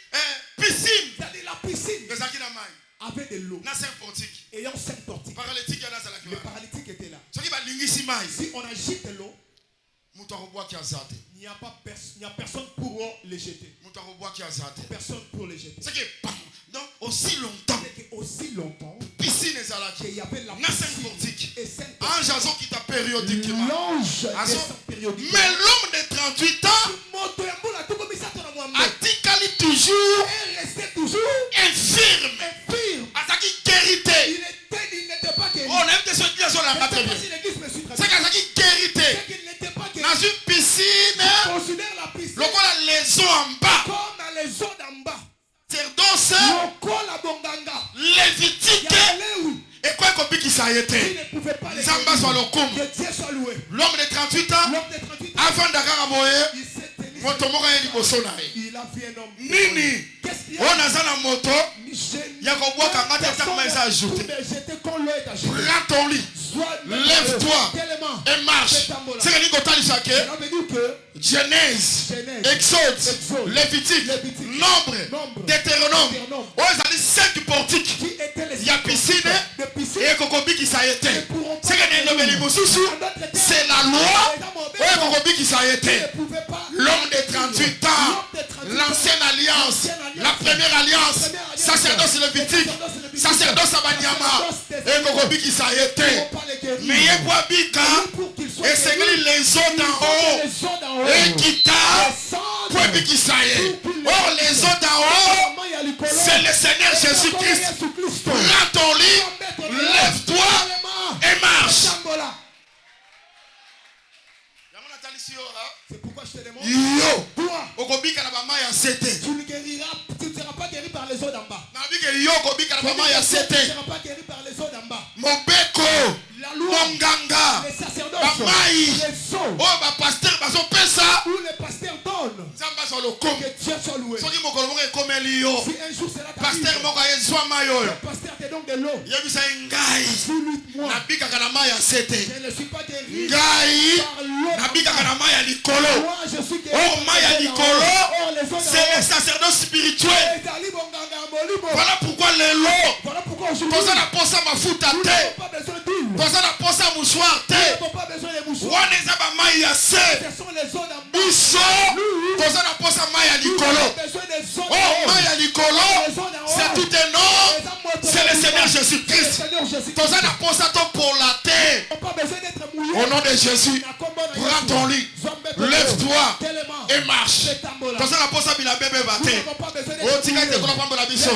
piscine.
C'est-à-dire la piscine.
Les akina mai.
Avec de l'eau.
Dans 5 portiques.
Ayant 5 portiques.
Paralytique il y a là qui va.
Le paralytique était là.
Si
on agite l'eau, il n'y a personne pour les jeter. Personne pour les jeter.
C'est que donc aussi longtemps. Piscine
qu'il y avait la
piscine.
Et 5
ange qui t'a périodiquement.
L'ange
mais l'homme de 38 ans a toujours infirme.
Il n'était pas guéri.
On aime des choses sur la très bien. C'est qu'il guérité. Dans une piscine, les eaux en bas.
Comme dans les eaux d'en bas.
Sacerdoce lévitique. Et quoi qu'on qui ça a été? Zamba soit le l'homme de 38 ans, avant d'Agara Moye,
il a vu un homme.
Nini, on a un moto. Il y a un bois qui a été ajouté. Prends ton lit, lève-toi et marche. C'est que nous Genèse, Exode, Lévitique, Nombre, Deutéronome. On a 5 portiques. Il y a piscine et Kokobi qui ça a été. C'est que c'est la loi et Kokobi qui ça a été. L'homme de 38 ans, l'ancienne alliance, la première alliance, sacerdoce lévitique, sacerdoce abanyama et Kokobi qui ça a été. Mais il y a Bika et c'est les eaux d'en haut et qui t'a Kokobi qui ça a été. Or les eaux d'en haut, c'est le Seigneur Jésus-Christ. Prends ton lit, lève-toi et marche.
C'est pourquoi je te demande.
Tu
ne seras pas guéri par les eaux d'en bas.
Tu ne
seras pas guéri par les eaux d'en bas. La loi, les sacerdoces, les eaux, où les pasteurs donnent. Que Dieu soit loué. Si un jour c'est là, le pasteur te donne de l'eau. Moi, je ne suis pas guéri par l'eau. Moi, je suis guéri par les eaux.
C'est le sacerdoce spirituel. Voilà pourquoi les lots. Toza na posa mafuta te. Toza na posa mouchoir te. Wana eza ba mai ya se. Biso Toza na posa maya likolo. Oh, maya likolo. C'est tout un nom. C'est le Seigneur Jésus-Christ. Toza na posa to pour la terre. Au nom de Jésus, prends ton lit. Lève-toi et marche. Toza na posa bila bébé bate. Oh, tika te kola pambo la biso.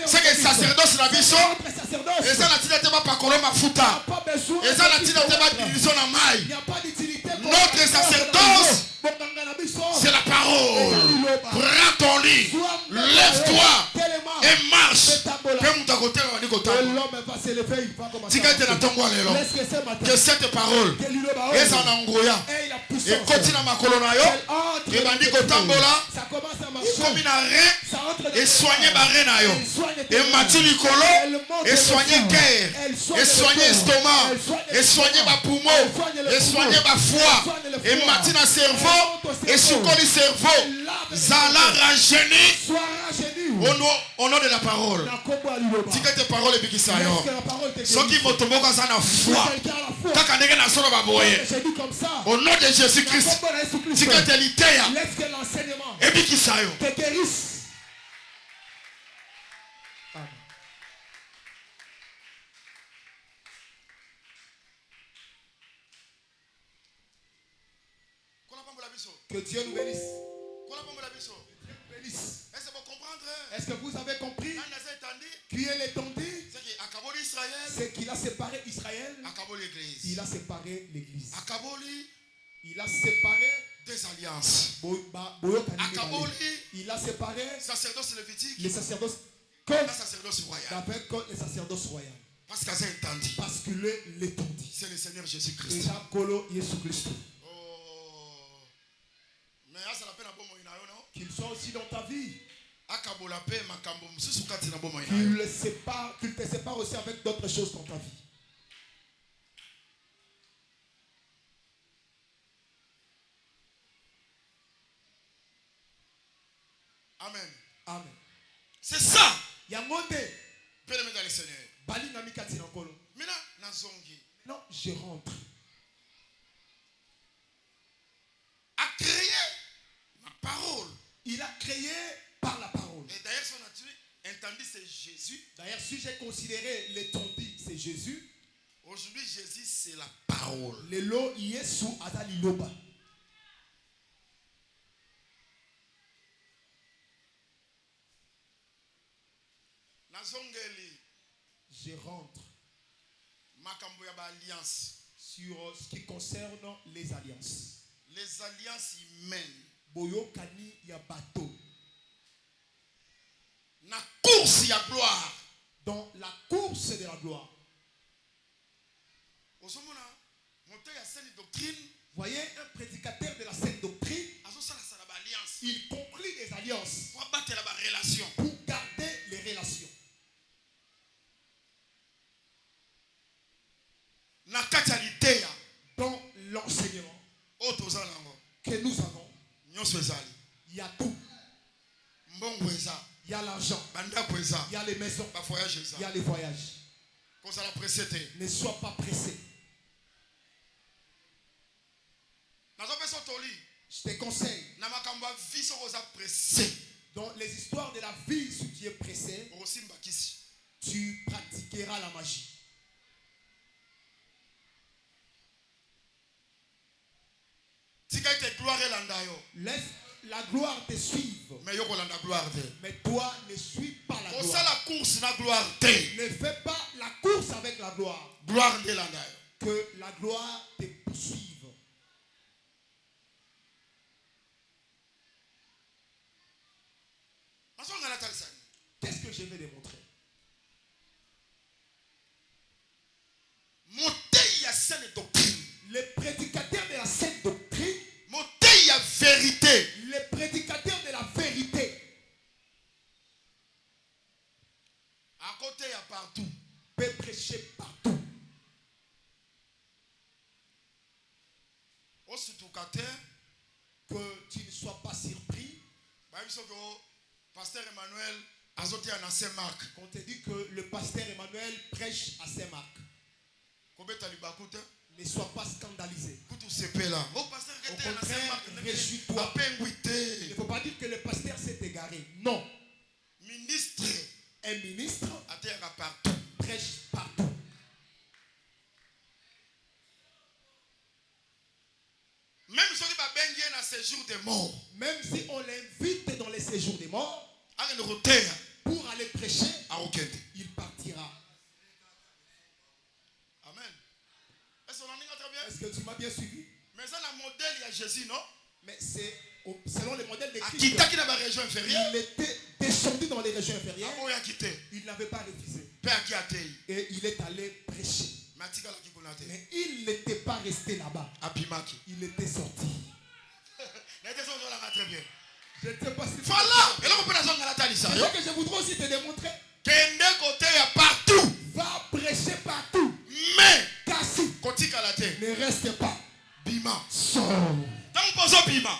C'est que sacerdoce la biso. Et ça la tina te ba pakolo mafuta. Et ça la tina te ba biliso na mai. Notre sacerdoce, c'est la parole. Prends ton lit, lève-toi et marche. Que cette parole est en angoya et continue à ma colonne et bandi kotambola comme une arrêt et soigner barenayo et mati likolo et soigner cœur et soigner estomac et soigner ma poumon et soigner ma foie et mati na cerveau et sukoli cerveau zala rajeuni au nom de la parole. Tika te parole bikisa yo. Soki motomoko za na foi. Kaka ndenge na solo baboye. Au nom de Jésus-Christ. Tika te liteya. Et bikisa yo.
Que Dieu nous bénisse. Est-ce que vous avez compris qui est l'étendue? C'est qu'il a séparé Israël. Il a séparé l'Église. Il a séparé
des alliances.
Il a séparé
sacerdoce lévitique.
les sacerdoces
comme le sacerdoce royal.
les sacerdoces royales.
Parce que
l'étendue.
C'est le Seigneur Jésus-Christ.
Qu'ils soient aussi dans ta vie. Qu'il te sépare aussi avec d'autres choses dans ta vie.
Amen.
Amen.
C'est ça.
Yangonde.
Bien-aimé dans le Seigneur.
Non, je rentre.
A créé ma parole.
Il a créé par la parole.
Et d'ailleurs, son nature, entendu, c'est Jésus.
D'ailleurs, si j'ai considéré l'étendue, c'est Jésus.
Aujourd'hui, Jésus, c'est la parole.
Le lo Yesu azali loba.
Je rentre.
Sur ce qui concerne les alliances.
Les alliances humaines.
Boyokani ya bateau.
Na course ya gloire.
Dans la course de la gloire. Voyez un prédicateur de la saine doctrine. Il conclut des alliances. Pour garder les relations. Dans l'enseignement que nous avons, il y a tout. Il y a l'argent, il y a les maisons, il y a les voyages. Ne sois pas pressé. Je te conseille, dans les histoires de la vie, si tu es pressé, tu pratiqueras la magie. Laisse la gloire te suivre. Mais toi, ne suis pas la gloire. Ne fais pas la course avec la gloire. Que la gloire te poursuive. Qu'est-ce que je vais démontrer? Les prédicateurs de la saine doctrine. Les prédicateurs de la vérité.
À côté, il y a partout.
Peut prêcher partout. Que tu ne sois pas surpris.
Pasteur Emmanuel a sauté à Saint-Marc.
On te dit que le pasteur Emmanuel prêche à Saint-Marc. Ne sois pas scandalisé.
Au contraire,
réjouis-toi. Ne faut
séjour des morts.
Même si on l'invite dans les séjours des morts, pour aller prêcher, il partira.
Amen.
Est-ce que tu m'as bien suivi?
Mais c'est un modèle, il y a Jésus, non?
Mais c'est selon le modèle de Christ.
Il
était descendu dans les régions inférieures. Il n'avait pas refusé. Et il est allé prêcher. Mais il n'était pas resté là-bas. Il était sorti. Je ne sais pas si
voilà.
C'est ce que je voudrais aussi te démontrer.
Partout.
Va prêcher partout.
Mais
ne reste pas.
Bima.
Sors.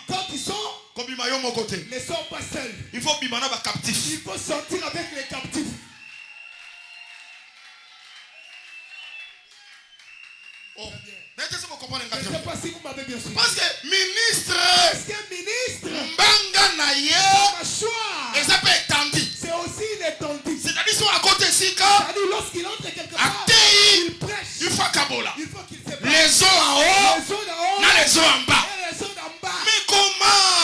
Quand ils sont, ne sors pas seul.
Il faut bimana ba captif.
Il faut sortir avec les captifs.
Oh.
Je ne sais pas si vous m'avez bien suivi.
Parce que ministre.
Mbanga
naye. Et ça peut être tendu.
C'est aussi l'étendue.
C'est-à-dire sont à côté si
c'est-à-dire lorsqu'il entre quelque part, il prêche.
Il faut kabola.
Il faut qu'il se passe.
Les eaux en haut.
Les eaux d'en haut.
Les eaux en bas.
Et les eaux d'en bas.
Mais comment?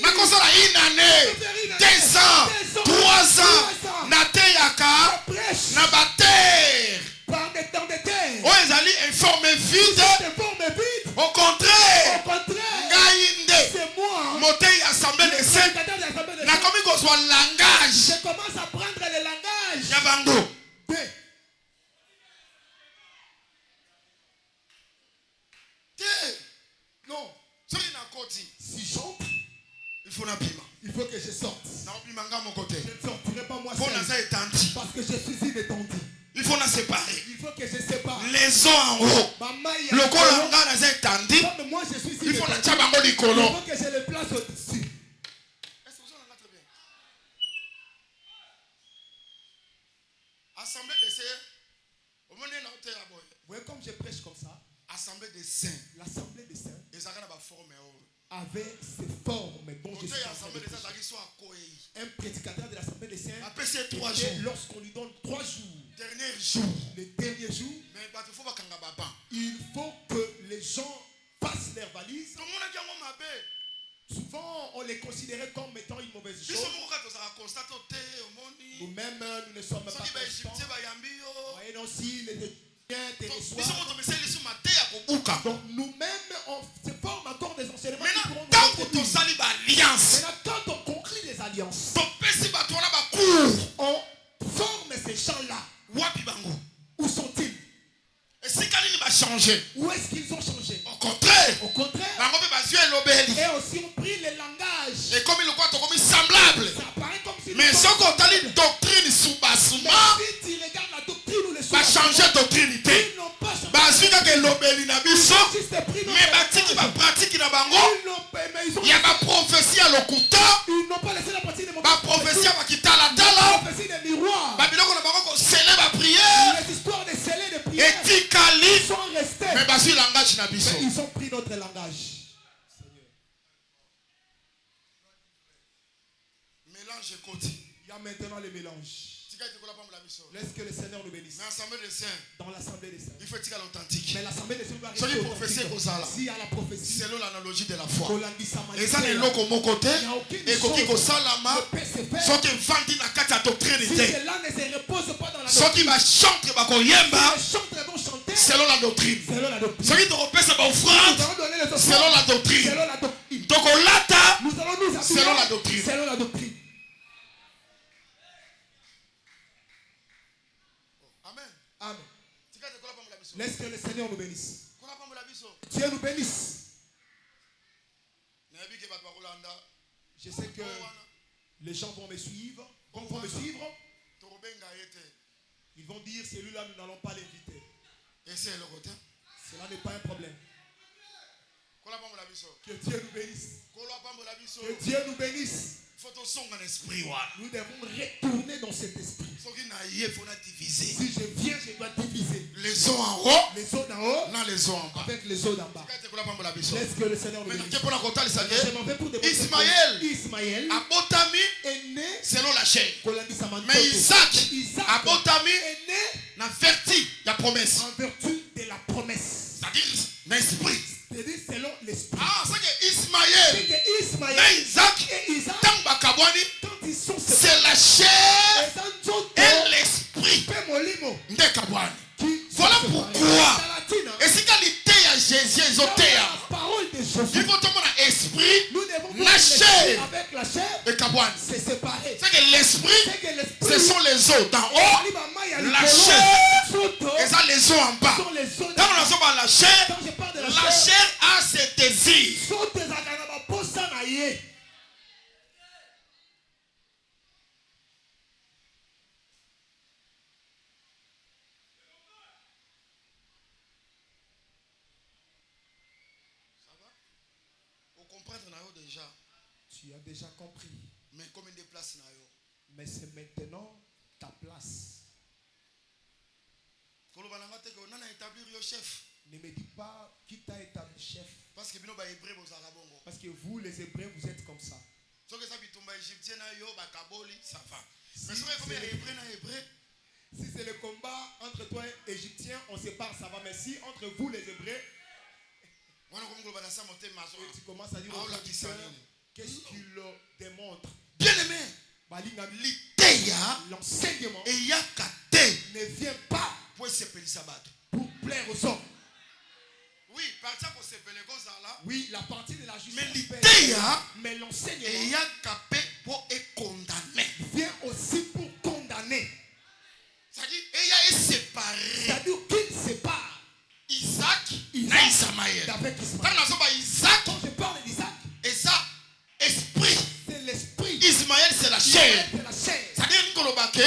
Nakosala une année, 2 ans, 3 ans, nateyaka, na bater.
Par des temps de terre.
Oh, ils allaient informer vite. Au contraire.
C'est moi.
Motei assemblée de saints. Na comme qu'on soit langage.
Je commence à prendre le langage.
Yabango.
Non. Si j'entre,
il faut la pima.
Il faut que je sorte.
Je ne
sortirai pas moi seul. Parce que je suis inattendu.
Il faut la séparer.
Il faut que je sépare.
Les eaux en haut. Le colanga n'a étendu.
Comme moi je suis
il faut la tchabango du colon.
Il faut que je le place au-dessus.
Est-ce que vous en avez très bien? Assemblée des saints. Vous
voyez comme je prêche comme ça.
Assemblée des saints.
L'assemblée des saints
forme
avait ses formes dont je suis un prédicateur de l'assemblée des saints. Lorsqu'on lui donne 3 jours.
Dernier jour.
Le dernier jour. Il faut que les gens fassent leurs valises. Souvent, on les considérait comme étant une mauvaise chose. Nous-mêmes, nous ne sommes pas constants. Voyez donc si les Égyptiens te reçoivent. Donc nous-mêmes, on se forme encore des enseignements qui pourront nous contribuer. Maintenant, quand on conclut des alliances, on forme ces gens-là. Où sont-ils? Où est-ce qu'ils ont changé?
Au contraire.
Et aussi on pris le langage.
Et comme il le semblable.
Ça paraît comme si
mais si on a une doctrine sous-bassement,
si tu regardes la doctrine ou le
va changer doctrinité.
Ils n'ont pas changé.
Mais batiki va pratique na bango. Il y a ma prophétie à l'okuta.
Ils n'ont pas laissé la pratique de mon
prophétie à kitala tala.
Prophétie des miroirs.
Babiloko na bango ko sceller ma prière.
Les histoires de sceller de prière.
Etikali.
Sont restés.
Mais basi langage na biso.
Ils ont pris notre langage.
Mélange côté.
Il y a maintenant le mélange. Laisse que le Seigneur nous bénisse. Dans l'assemblée des saints.
Il faut être authentique.
Mais l'assemblée des saints doit rester authentique. Si à la prophétie,
selon l'analogie de la foi.
Et
ça n'est l'autre mon côté. Et qu'on salama. Soit qui vendit la carte à doctrine.
Si cela ne se repose pas dans la doctrine.
Soit qui va chanter ba koyemba. Selon la doctrine. Soit qui te repose ba offrande. Selon la doctrine. Donc on lata. Selon la doctrine.
Selon la doctrine. Amen. Laisse que le Seigneur nous bénisse. Dieu nous bénisse. Je sais que les gens vont me suivre. Quand ils vont me suivre, ils vont dire celui-là, nous n'allons pas l'inviter. Cela n'est pas un problème. Que Dieu nous bénisse. Que Dieu nous bénisse. Nous devons retourner dans cet esprit. Si je viens, je dois diviser.
Les eaux en haut.
Les eaux d'en haut.
Non, les eaux en bas.
Avec les eaux d'en bas. Laisse que le Seigneur nous bénisse. Je m'en vais pour démontrer. Ismaël est né
selon la chair.
Mais
Isaac est
né
en vertu de la promesse.
En vertu de la promesse.
C'est-à-dire l'esprit.
C'est-à-dire selon l'esprit.
Ah, c'est que Ismaël
Ismaël
Isaac,
et Isaac,
quand
ils sont
c'est la chair et l'esprit. Voilà pourquoi. Et si qualité à Jésus, il faut esprit, la chair et Kabouane.
c'est séparé.
C'est que l'esprit, ce sont les eaux d'en haut, la chair, et ça les eaux en bas. Quand on a la chair a ses désirs. Déjà.
Tu as déjà compris.
Mais combien de places
mais c'est maintenant ta place. Ne me dis pas qui t'a établi chef. Parce que vous les Hébreux vous êtes comme ça. Si c'est le combat entre toi et Égyptien, on sépare, ça va. Mais si entre vous les Hébreux, tu commences à dire qu'est-ce qu'il démontre.
Bien aimé,
l'enseignement
ne
vient pas pour plaire aux hommes. Oui, la partie de la justice. Mais l'enseignement vient aussi pour condamner. C'est-à-dire qu'il sépare
Isaac et Ismaël.
Quand je parle d'Isaac,
esprit.
C'est l'esprit.
Ismaël c'est la chair. C'est-à-dire que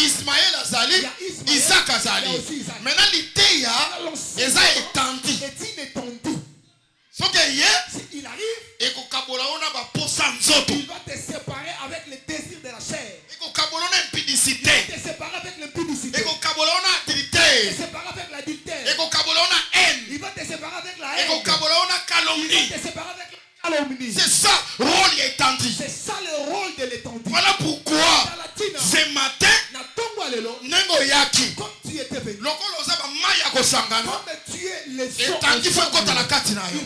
Ismaël azali, Isaac azali. Maintenant l'idée est étendue.
Il arrive,
il
va te séparer avec le désir de la chair.
Il va
te séparer avec l'impudicité.
Il va
te séparer avec l'adultère. Il va te séparer avec la haine. Il va te séparer avec la calomnie.
C'est ça, rôle étendu.
C'est ça le rôle de l'étendue.
Voilà pourquoi ce matin,
comme tu étais venu,
comme tu es le
il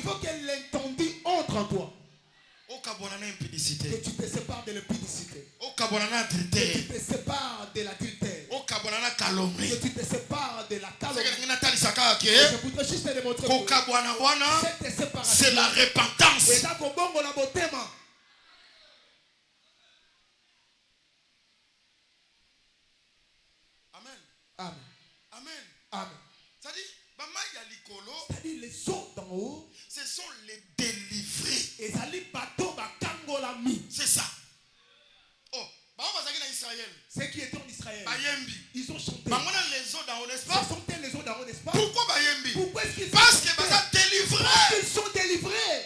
faut que l'étendue entre en toi. Que tu te sépares de l'impudicité. Que tu te sépares de l'adultère. Que tu te sépares de la calomnie. Je voudrais juste te démontrer que cette séparation,
c'est la repentance.
Amen. Amen.
Amen.
Amen. C'est-à-dire les eaux d'en haut,
ce sont les délivrés. C'est ça. Oh,
ceux qui étaient en Israël, ils ont chanté.
Les eaux d'en haut, n'est-ce pas?
Ce sont les eaux d'en haut, n'est-ce pas?
Pourquoi Bayembi?
Pourquoi est-ce qu'ils
Parce que délivrés.
Ils sont délivrés.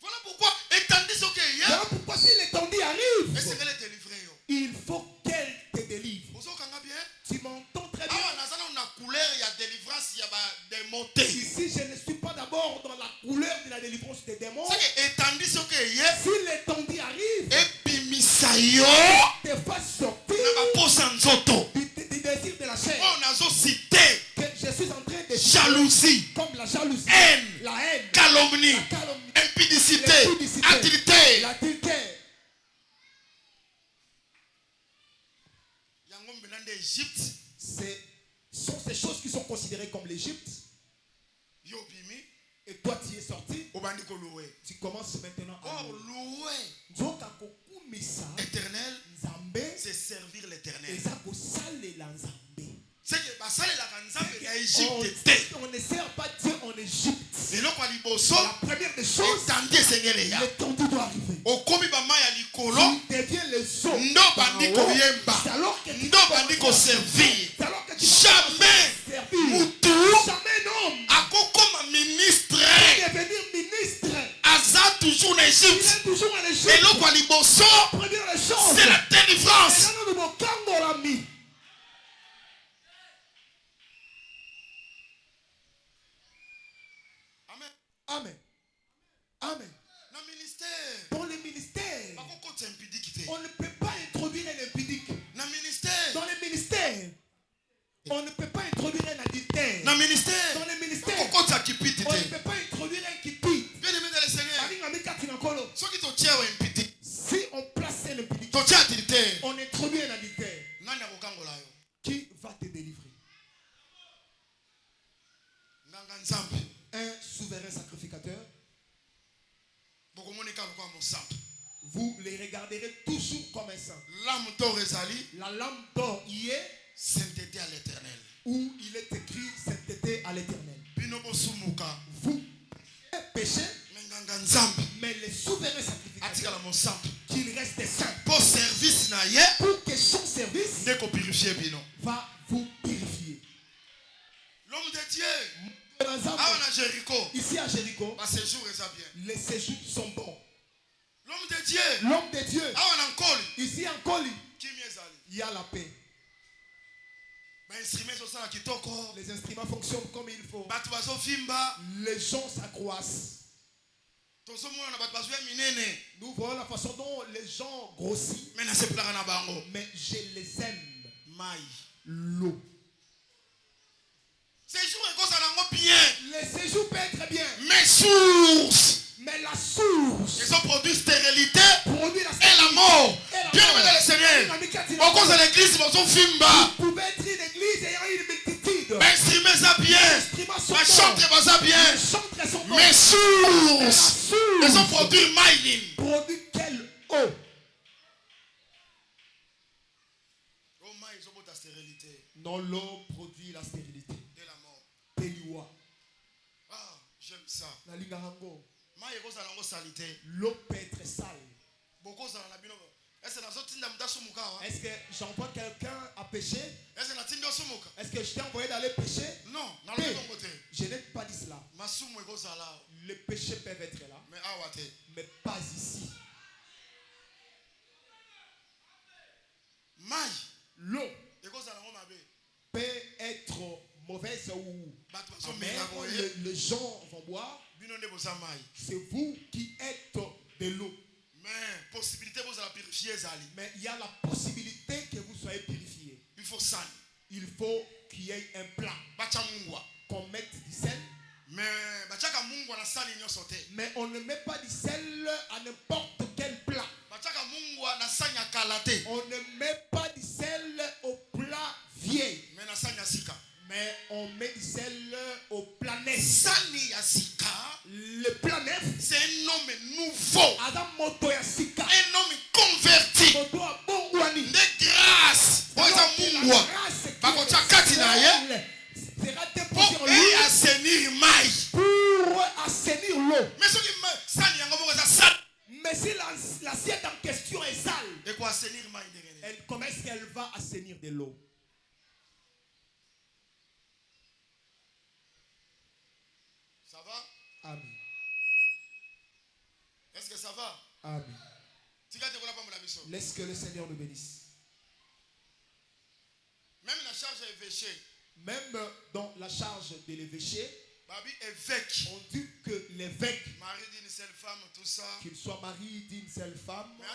Voilà pourquoi, étendue ce qu'il y a.
Voilà pourquoi si l'étendue arrive,
est-ce qu'elle est délivrée?
Il faut qu'elle te délivre. Tu m'entends très bien. Ici, je ne suis pas d'abord dans la couleur de la délivrance des démons. Si l'étendue arrive, te fasse sortir du désir de la chair. Que je suis en train de
jalousie,
comme la jalousie, la haine,
calomnie, impudicité, adultère. Ce sont ces choses qui sont considérées comme l'Égypte. Et toi tu es sorti. Tu commences maintenant à louer. Éternel, c'est servir l'éternel.
On ne sert pas Dieu en Égypte.
La
première des choses, l'étendue doit arriver. Tu deviens le sceau. C'est alors que tu dois servir. Jamais un homme
ministre
devenir ministre.
Aza toujours en
Il
Égypte.
est toujours en Égypte.
Et
Première des choses,
c'est la délivrance.
Amen. Amen. Dans le ministère, on ne peut pas introduire un impudique. Dans le ministère, on ne peut pas introduire un adultère. Dans le ministère, on ne peut pas introduire un qui pite. vous les regarderez toujours comme un saint.
La
lampe d'or y est
sainteté à l'éternel.
Où il est écrit sainteté à l'éternel. Vous péchez, mais les souverains sacrificateurs qu'il reste des saints
pour service
pour que son service va vous purifier.
L'homme de Dieu
ici à Jéricho, les séjours sont bons. L'homme de Dieu ici en Koli, il y a la paix. Les instruments fonctionnent comme il faut. Les gens s'accroissent. Nous voyons la façon dont les gens grossissent. Mais je les aime. L'eau. Les séjours peuvent être bien.
Mais source.
Mais la source.
Ils ont produit stérilité et la mort. Bien aimé dans le Seigneur. Au cause de l'église, ils sont fimba.
Vous pouvez être une église ayant une multitude.
Mais instruments ça bien. Ma chantre ça bien. Mais source. Ils ont produit mining.
Produit quelle eau?
Oh my, ils ont produit la stérilité.
Non, l'eau produit la stérilité.
Et la mort.
Péliwa.
Ah, j'aime ça.
La lingarango.
L'eau
peut être sale. Est-ce que j'envoie quelqu'un à pécher? Est-ce que je t'ai envoyé d'aller pécher?
Non,
je n'ai pas dit cela. Les péchés peuvent être là, mais pas ici. L'eau peut être mauvaise ou amère. Les gens vont boire. C'est vous qui êtes de l'eau. Mais il y a la possibilité que vous soyez purifié. Il faut qu'il y ait un plat. Qu'on mette du sel. Mais on ne met pas du sel à n'importe quel plat. On ne met pas du sel au plat vieil. Mais on met du sel au plat neuf. Le plat neuf,
c'est un homme nouveau. Un homme converti. De grâce. Pour assainir maï.
Pour assainir l'eau. Mais si l'assiette en question est sale, comment est-ce qu'elle va assainir de l'eau?
Ça va?
Amen.
Est-ce que ça va?
Amen. Laisse que le Seigneur nous bénisse.
Même la charge est évêché.
Même dans la charge de l'évêché,
on
dit que l'évêque,
mari d'une seule femme, tout ça,
qu'il soit mari d'une seule femme,
mais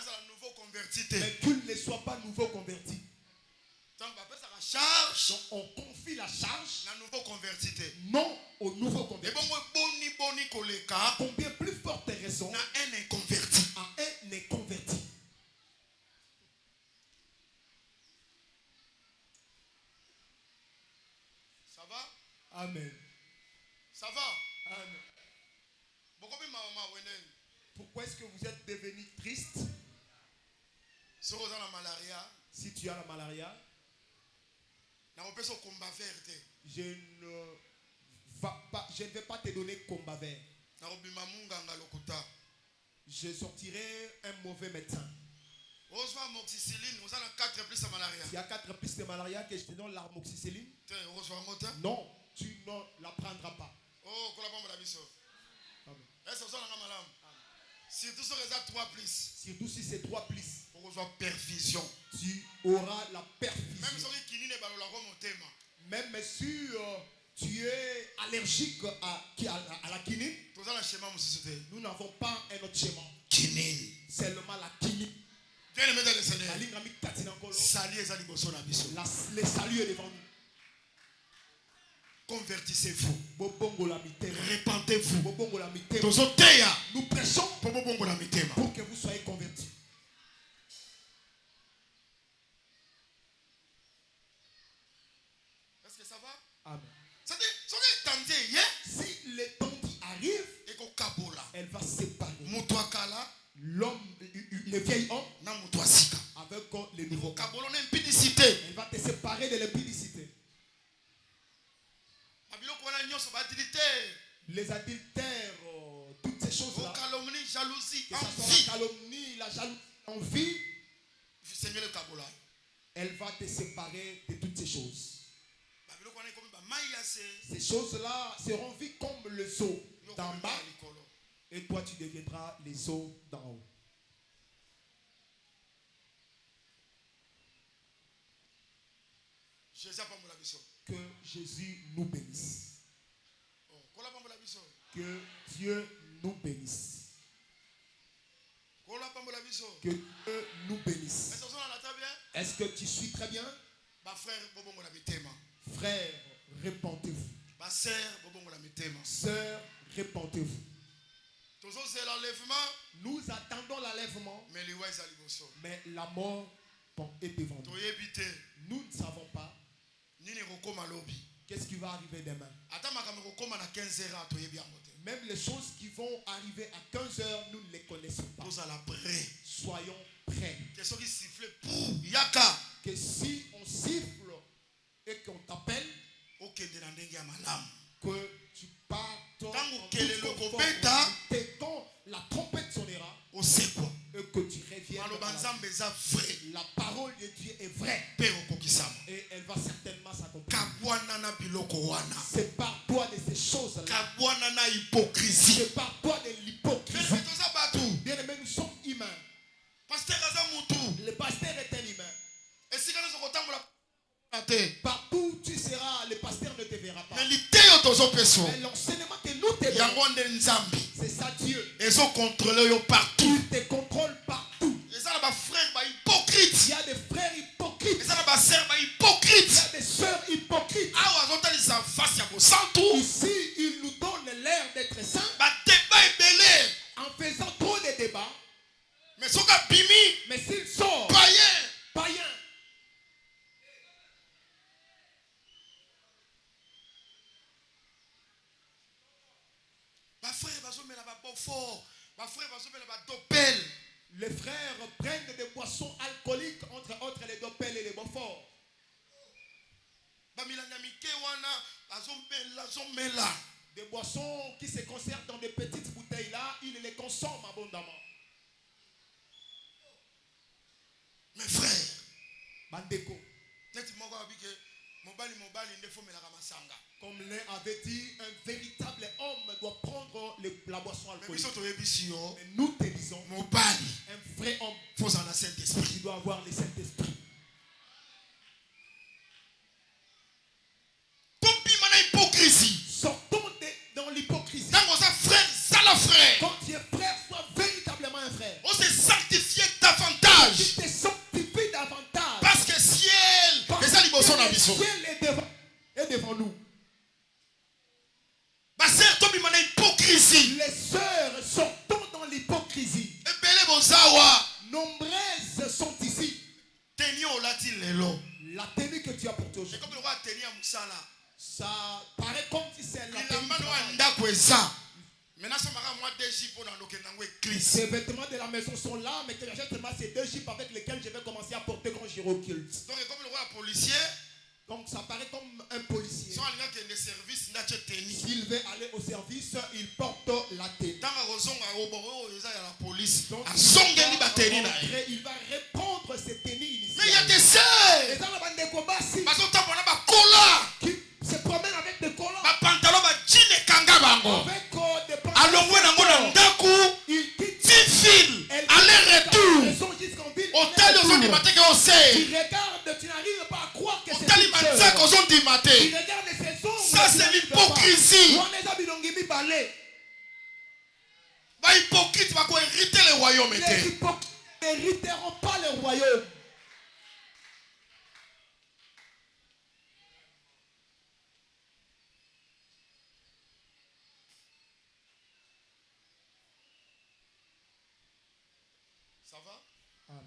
qu'il ne soit pas nouveau converti.
Donc
on confie la charge
non
au nouveau converti. Combien plus forte raison
à un inconverti. Ça va?
Amen.
Ça va?
Amen. Pourquoi est-ce que vous êtes devenu triste? Si tu as la malaria, je ne vais pas te donner combat vert. Je sortirai un mauvais médecin. Il y a 4 pistes de malaria que je te donne l'amoxicilline. Non, tu ne la prendras pas. Surtout si c'est 3 plis. Tu auras la perfusion. Même si tu es allergique à la quinine, nous n'avons pas un autre schéma. Seulement la quinine. Le salut est devant nous.
Convertissez-vous.
Répentez-vous. Nous prêchons pour que vous soyez convertis.
Est-ce que ça va?
Amen.
Si
le temps qui arrive, elle va séparer. l'homme, le vieil homme, avec les nouveaux. Elle va te séparer de l'impudicité. Les adultères, toutes ces choses-là.
Calomnie, jalousie,
envie. La calomnie, la jalousie, l'envie. Elle va te séparer de toutes ces choses. Ces choses-là seront vues comme les eaux d'en bas. Et toi, tu deviendras les eaux d'en haut. Que Jésus nous bénisse. Que Dieu nous bénisse. Que Dieu nous bénisse. Est-ce que tu suis très bien? Frère, répentez-vous. Sœur, répentez-vous. Nous attendons l'enlèvement, mais la mort est devant nous. Nous ne savons pas qu'est-ce qui va arriver demain. Même les choses qui vont arriver à 15 heures, nous ne les connaissons pas. Soyons prêts. Que si on siffle et qu'on t'appelle, que tu partes quand la trompette sonnera, et que tu reviennes. La parole de Dieu est vraie et elle va certainement s'accomplir. C'est par toi de ces choses-là. C'est par toi de l'hypocrisie. Bien aimé, nous sommes humains. Le pasteur est un humain. Partout où tu seras, le pasteur ne te verra pas. Mais l'enseignement que nous te donnons, c'est ça Dieu. Ils ont contrôlé partout. Il te contrôle partout.
Il y a des frères hypocrites.
Il y a des sœurs hypocrites. Ici, ils nous donnent l'air d'être saints en faisant trop de débats. Mais s'ils sortent païens, les frères prennent des boissons alcooliques, entre autres les dopels et les beauforts. Des boissons qui se conservent dans des petites bouteilles là, ils les consomment abondamment.
Mes frères,
Bandeko, comme l'un avait dit, un véritable homme doit prendre la boisson alcoolique. Mais nous te disons, un vrai homme, il doit avoir le Saint-Esprit. Sortons dans l'hypocrisie. Quand tu es frère, sois véritablement un frère.
On s'est sanctifié davantage.
Tu te sanctifies davantage.
Parce que ciel
est devant nous.
Hypocrisie.
Les sœurs, sortons dans l'hypocrisie. Nombreuses sont ici. La tenue que tu as pour toi aujourd'hui, ça paraît comme si c'est la tenue. Ces vêtements de la maison sont là, mais que j'achète seulement ces 2 jupes avec lesquels je vais commencer à porter quand j'irai au culte. Donc ça paraît comme un policier. S'il veut aller au service, il porte la tenue. Donc il va répondre ses tenues initiales.
Mais il y a des sœurs
qui se promènent avec des collants. Avec des pantalons. Ils quittent
aller-retour.
Tu regardes, tu n'arrives pas à croire que c'est une sœur. Tu regardes ces ombres.
Ça c'est l'hypocrisie. Les hypocrites
n'hériteront pas le royaume.
Ça va?
Amen.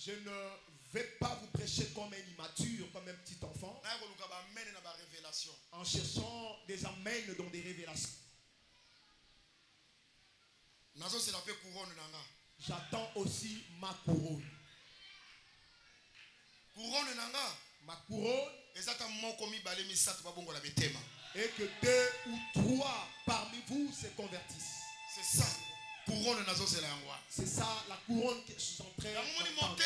Je ne vais pas vous prêcher comme un immature, comme un petit enfant, en cherchant des amens dans des révélations. J'attends aussi ma couronne. Ma couronne. Et que 2 ou 3 parmi vous se convertissent.
C'est ça.
C'est ça la couronne que je suis en train d'entendre.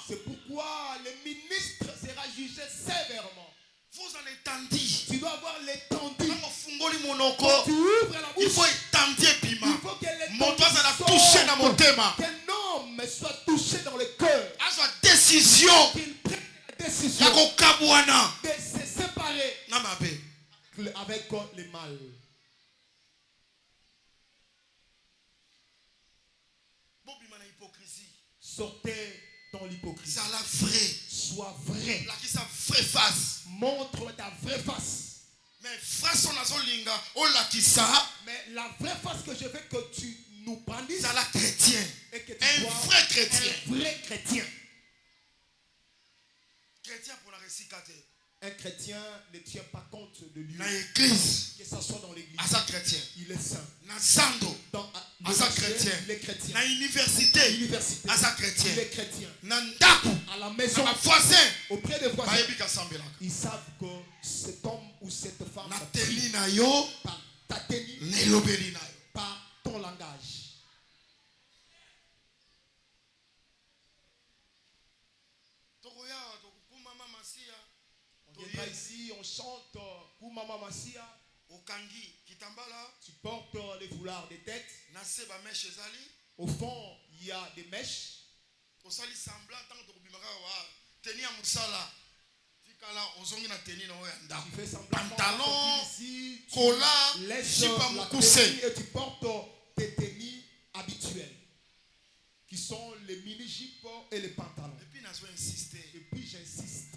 C'est pourquoi le ministre sera jugé sévèrement.
Vous en étendez.
Tu dois avoir l'étendue.
Quand
tu ouvres la bouche,
il faut étendre.
Il faut que qu'un homme soit touché dans le cœur.
Décision.
Qu'il prenne la décision de se séparer avec le mal. Sortez dans l'hypocrisie. Sois vrai. Montre ta vraie face.
Mais
la vraie face que je veux que tu nous brandisses,
chrétien. Un vrai chrétien.
Un vrai chrétien. Un chrétien ne tient pas compte de lui. Que ça soit dans l'église. Il est saint. Dans
chrétien.
Il est chrétien.
Dans l'université.
Il est chrétien. À la maison. Auprès des voisins. Ils savent que cet homme ou cette femme par ta tenue, par ton langage. On viendra ici, on chante pour Maman Massia. Tu portes les foulards des têtes. Au fond, il y a des mèches. Tu fais semblant
pantalon,
ici,
cola,
et tu portes tes tenues habituelles qui sont les mini-jupes et les pantalons. Et puis j'insiste.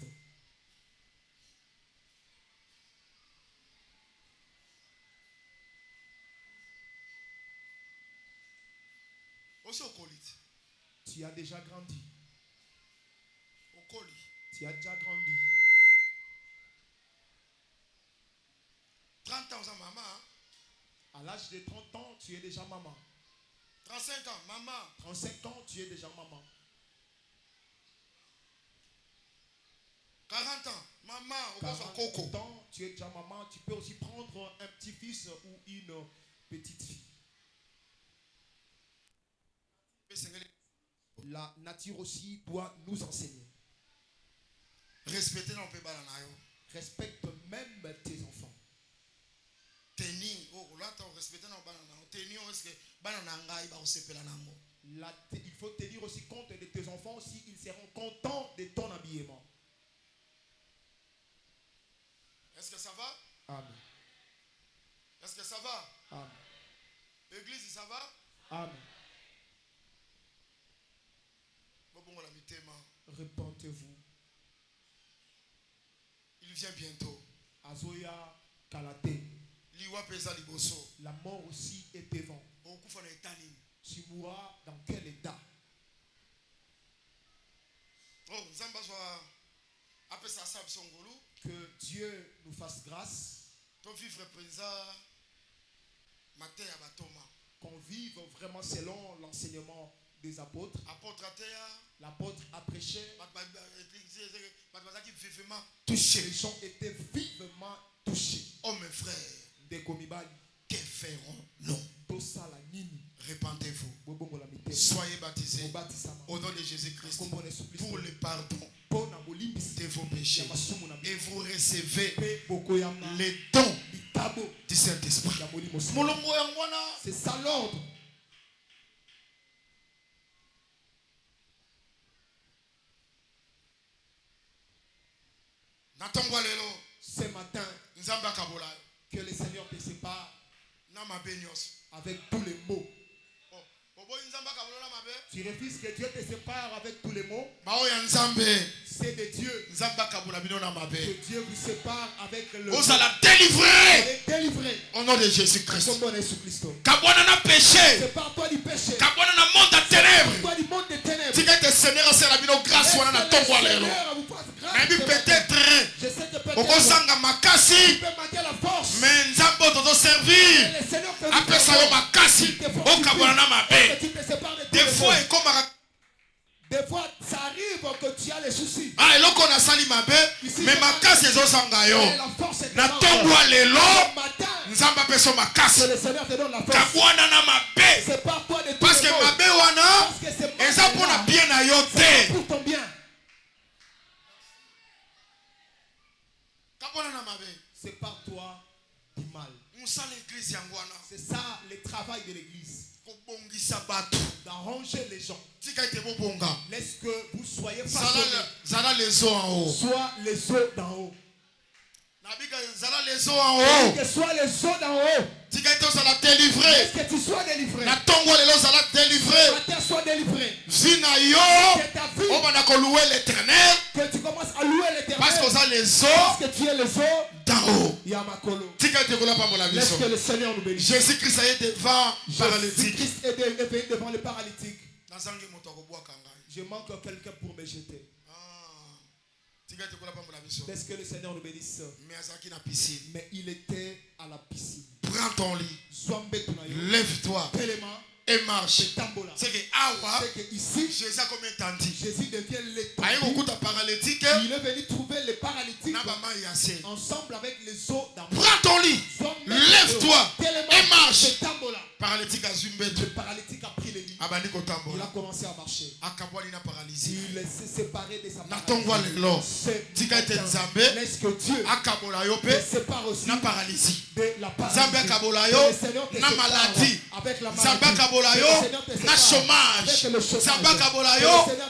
Tu as déjà grandi. Tu as déjà grandi.
30 ans, maman.
À l'âge de 30 ans, tu es déjà maman.
35 ans, maman.
35 ans, tu es déjà maman.
40 ans, maman.
40 ans, tu es déjà maman. Tu peux aussi prendre un petit-fils ou une petite fille. La nature aussi doit nous enseigner.
Respecte
même tes enfants. Il faut tenir aussi compte de tes enfants si ils seront contents de ton habillement.
Est-ce que ça va?
Amen.
Est-ce que ça va?
Amen.
L'église, ça va?
Amen. Repentez-vous.
Il vient bientôt.
Azoya Kalate.
Liboso.
La mort aussi est devant. Tu mourras dans quel état? Que Dieu nous fasse grâce. Qu'on vive vraiment selon l'enseignement des apôtres. L'apôtre a prêché. Ils ont été vivement touchés.
Oh mes frères, que ferons-nous? Répentez-vous. Soyez baptisés au nom de Jésus-Christ pour le pardon de vos péchés. Et vous recevez les dons du Saint-Esprit.
C'est ça l'ordre. Ce matin, que le Seigneur te sépare avec tous les maux. Tu refuses que Dieu te sépare avec tous les maux. C'est de Dieu. Que Dieu vous sépare avec le.
Vous allez délivrer. Au nom de Jésus-Christ.
Sépare-toi du péché.
Monde de ténèbres.
Monde de ténèbres.
Peut-être.
Je sais que
peut-être. Mais Nzambo doit servir. Après
Des fois, ça arrive que tu as les soucis.
Ah, et là, on a sali ma bête, mais ma casse est au sangayo. Na tongwa lelo, nzamba peso ma casse.
Que le Seigneur te donne la force.
Kabwana na ma bête.
C'est pas toi de tout.
Parce que ma bête wana, et ça pour la bien à yote.
C'est pour ton bien.
Kabwana na ma bête.
C'est par toi du mal. C'est ça le travail de l'église. D'arranger les gens. Laisse que vous soyez façonnés. Soit les eaux d'en haut. Que soit les eaux d'en haut.
Est-ce que
tu sois délivré?
La
terre soit délivrée. Que tu commences à louer l'éternel.
Parce que
tu es les eaux
d'en haut.
Yamakolo. Laisse que le Seigneur nous bénisse.
Jésus-Christ est devant paralytique.
Jésus-Christ est devant le paralytique. Je manque quelqu'un pour me jeter. Laisse que le Seigneur nous bénisse. Mais il était à la piscine.
Prends ton lit. Lève-toi. Et marche. C'est que
ici, Jésus devient l'étendue. Il est venu trouver les paralytiques ensemble avec les eaux d'amour.
Prends ton lit. Lève-toi. Et marche.
Paralytique a le paralytique a pris le lit. Il a commencé à marcher. Il s'est séparé de sa paralysie. Laisse que Dieu te sépare aussi de la paralysie. Le Seigneur te sépare avec la maladie.
Na chômage,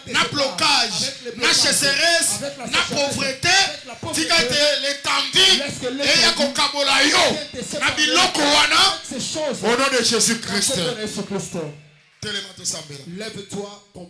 na blocage, na sécheresse, na pauvreté, tika l'étendue et ya kokabola yo na biloko wana au nom de Jésus-Christ.
Lève-toi, ton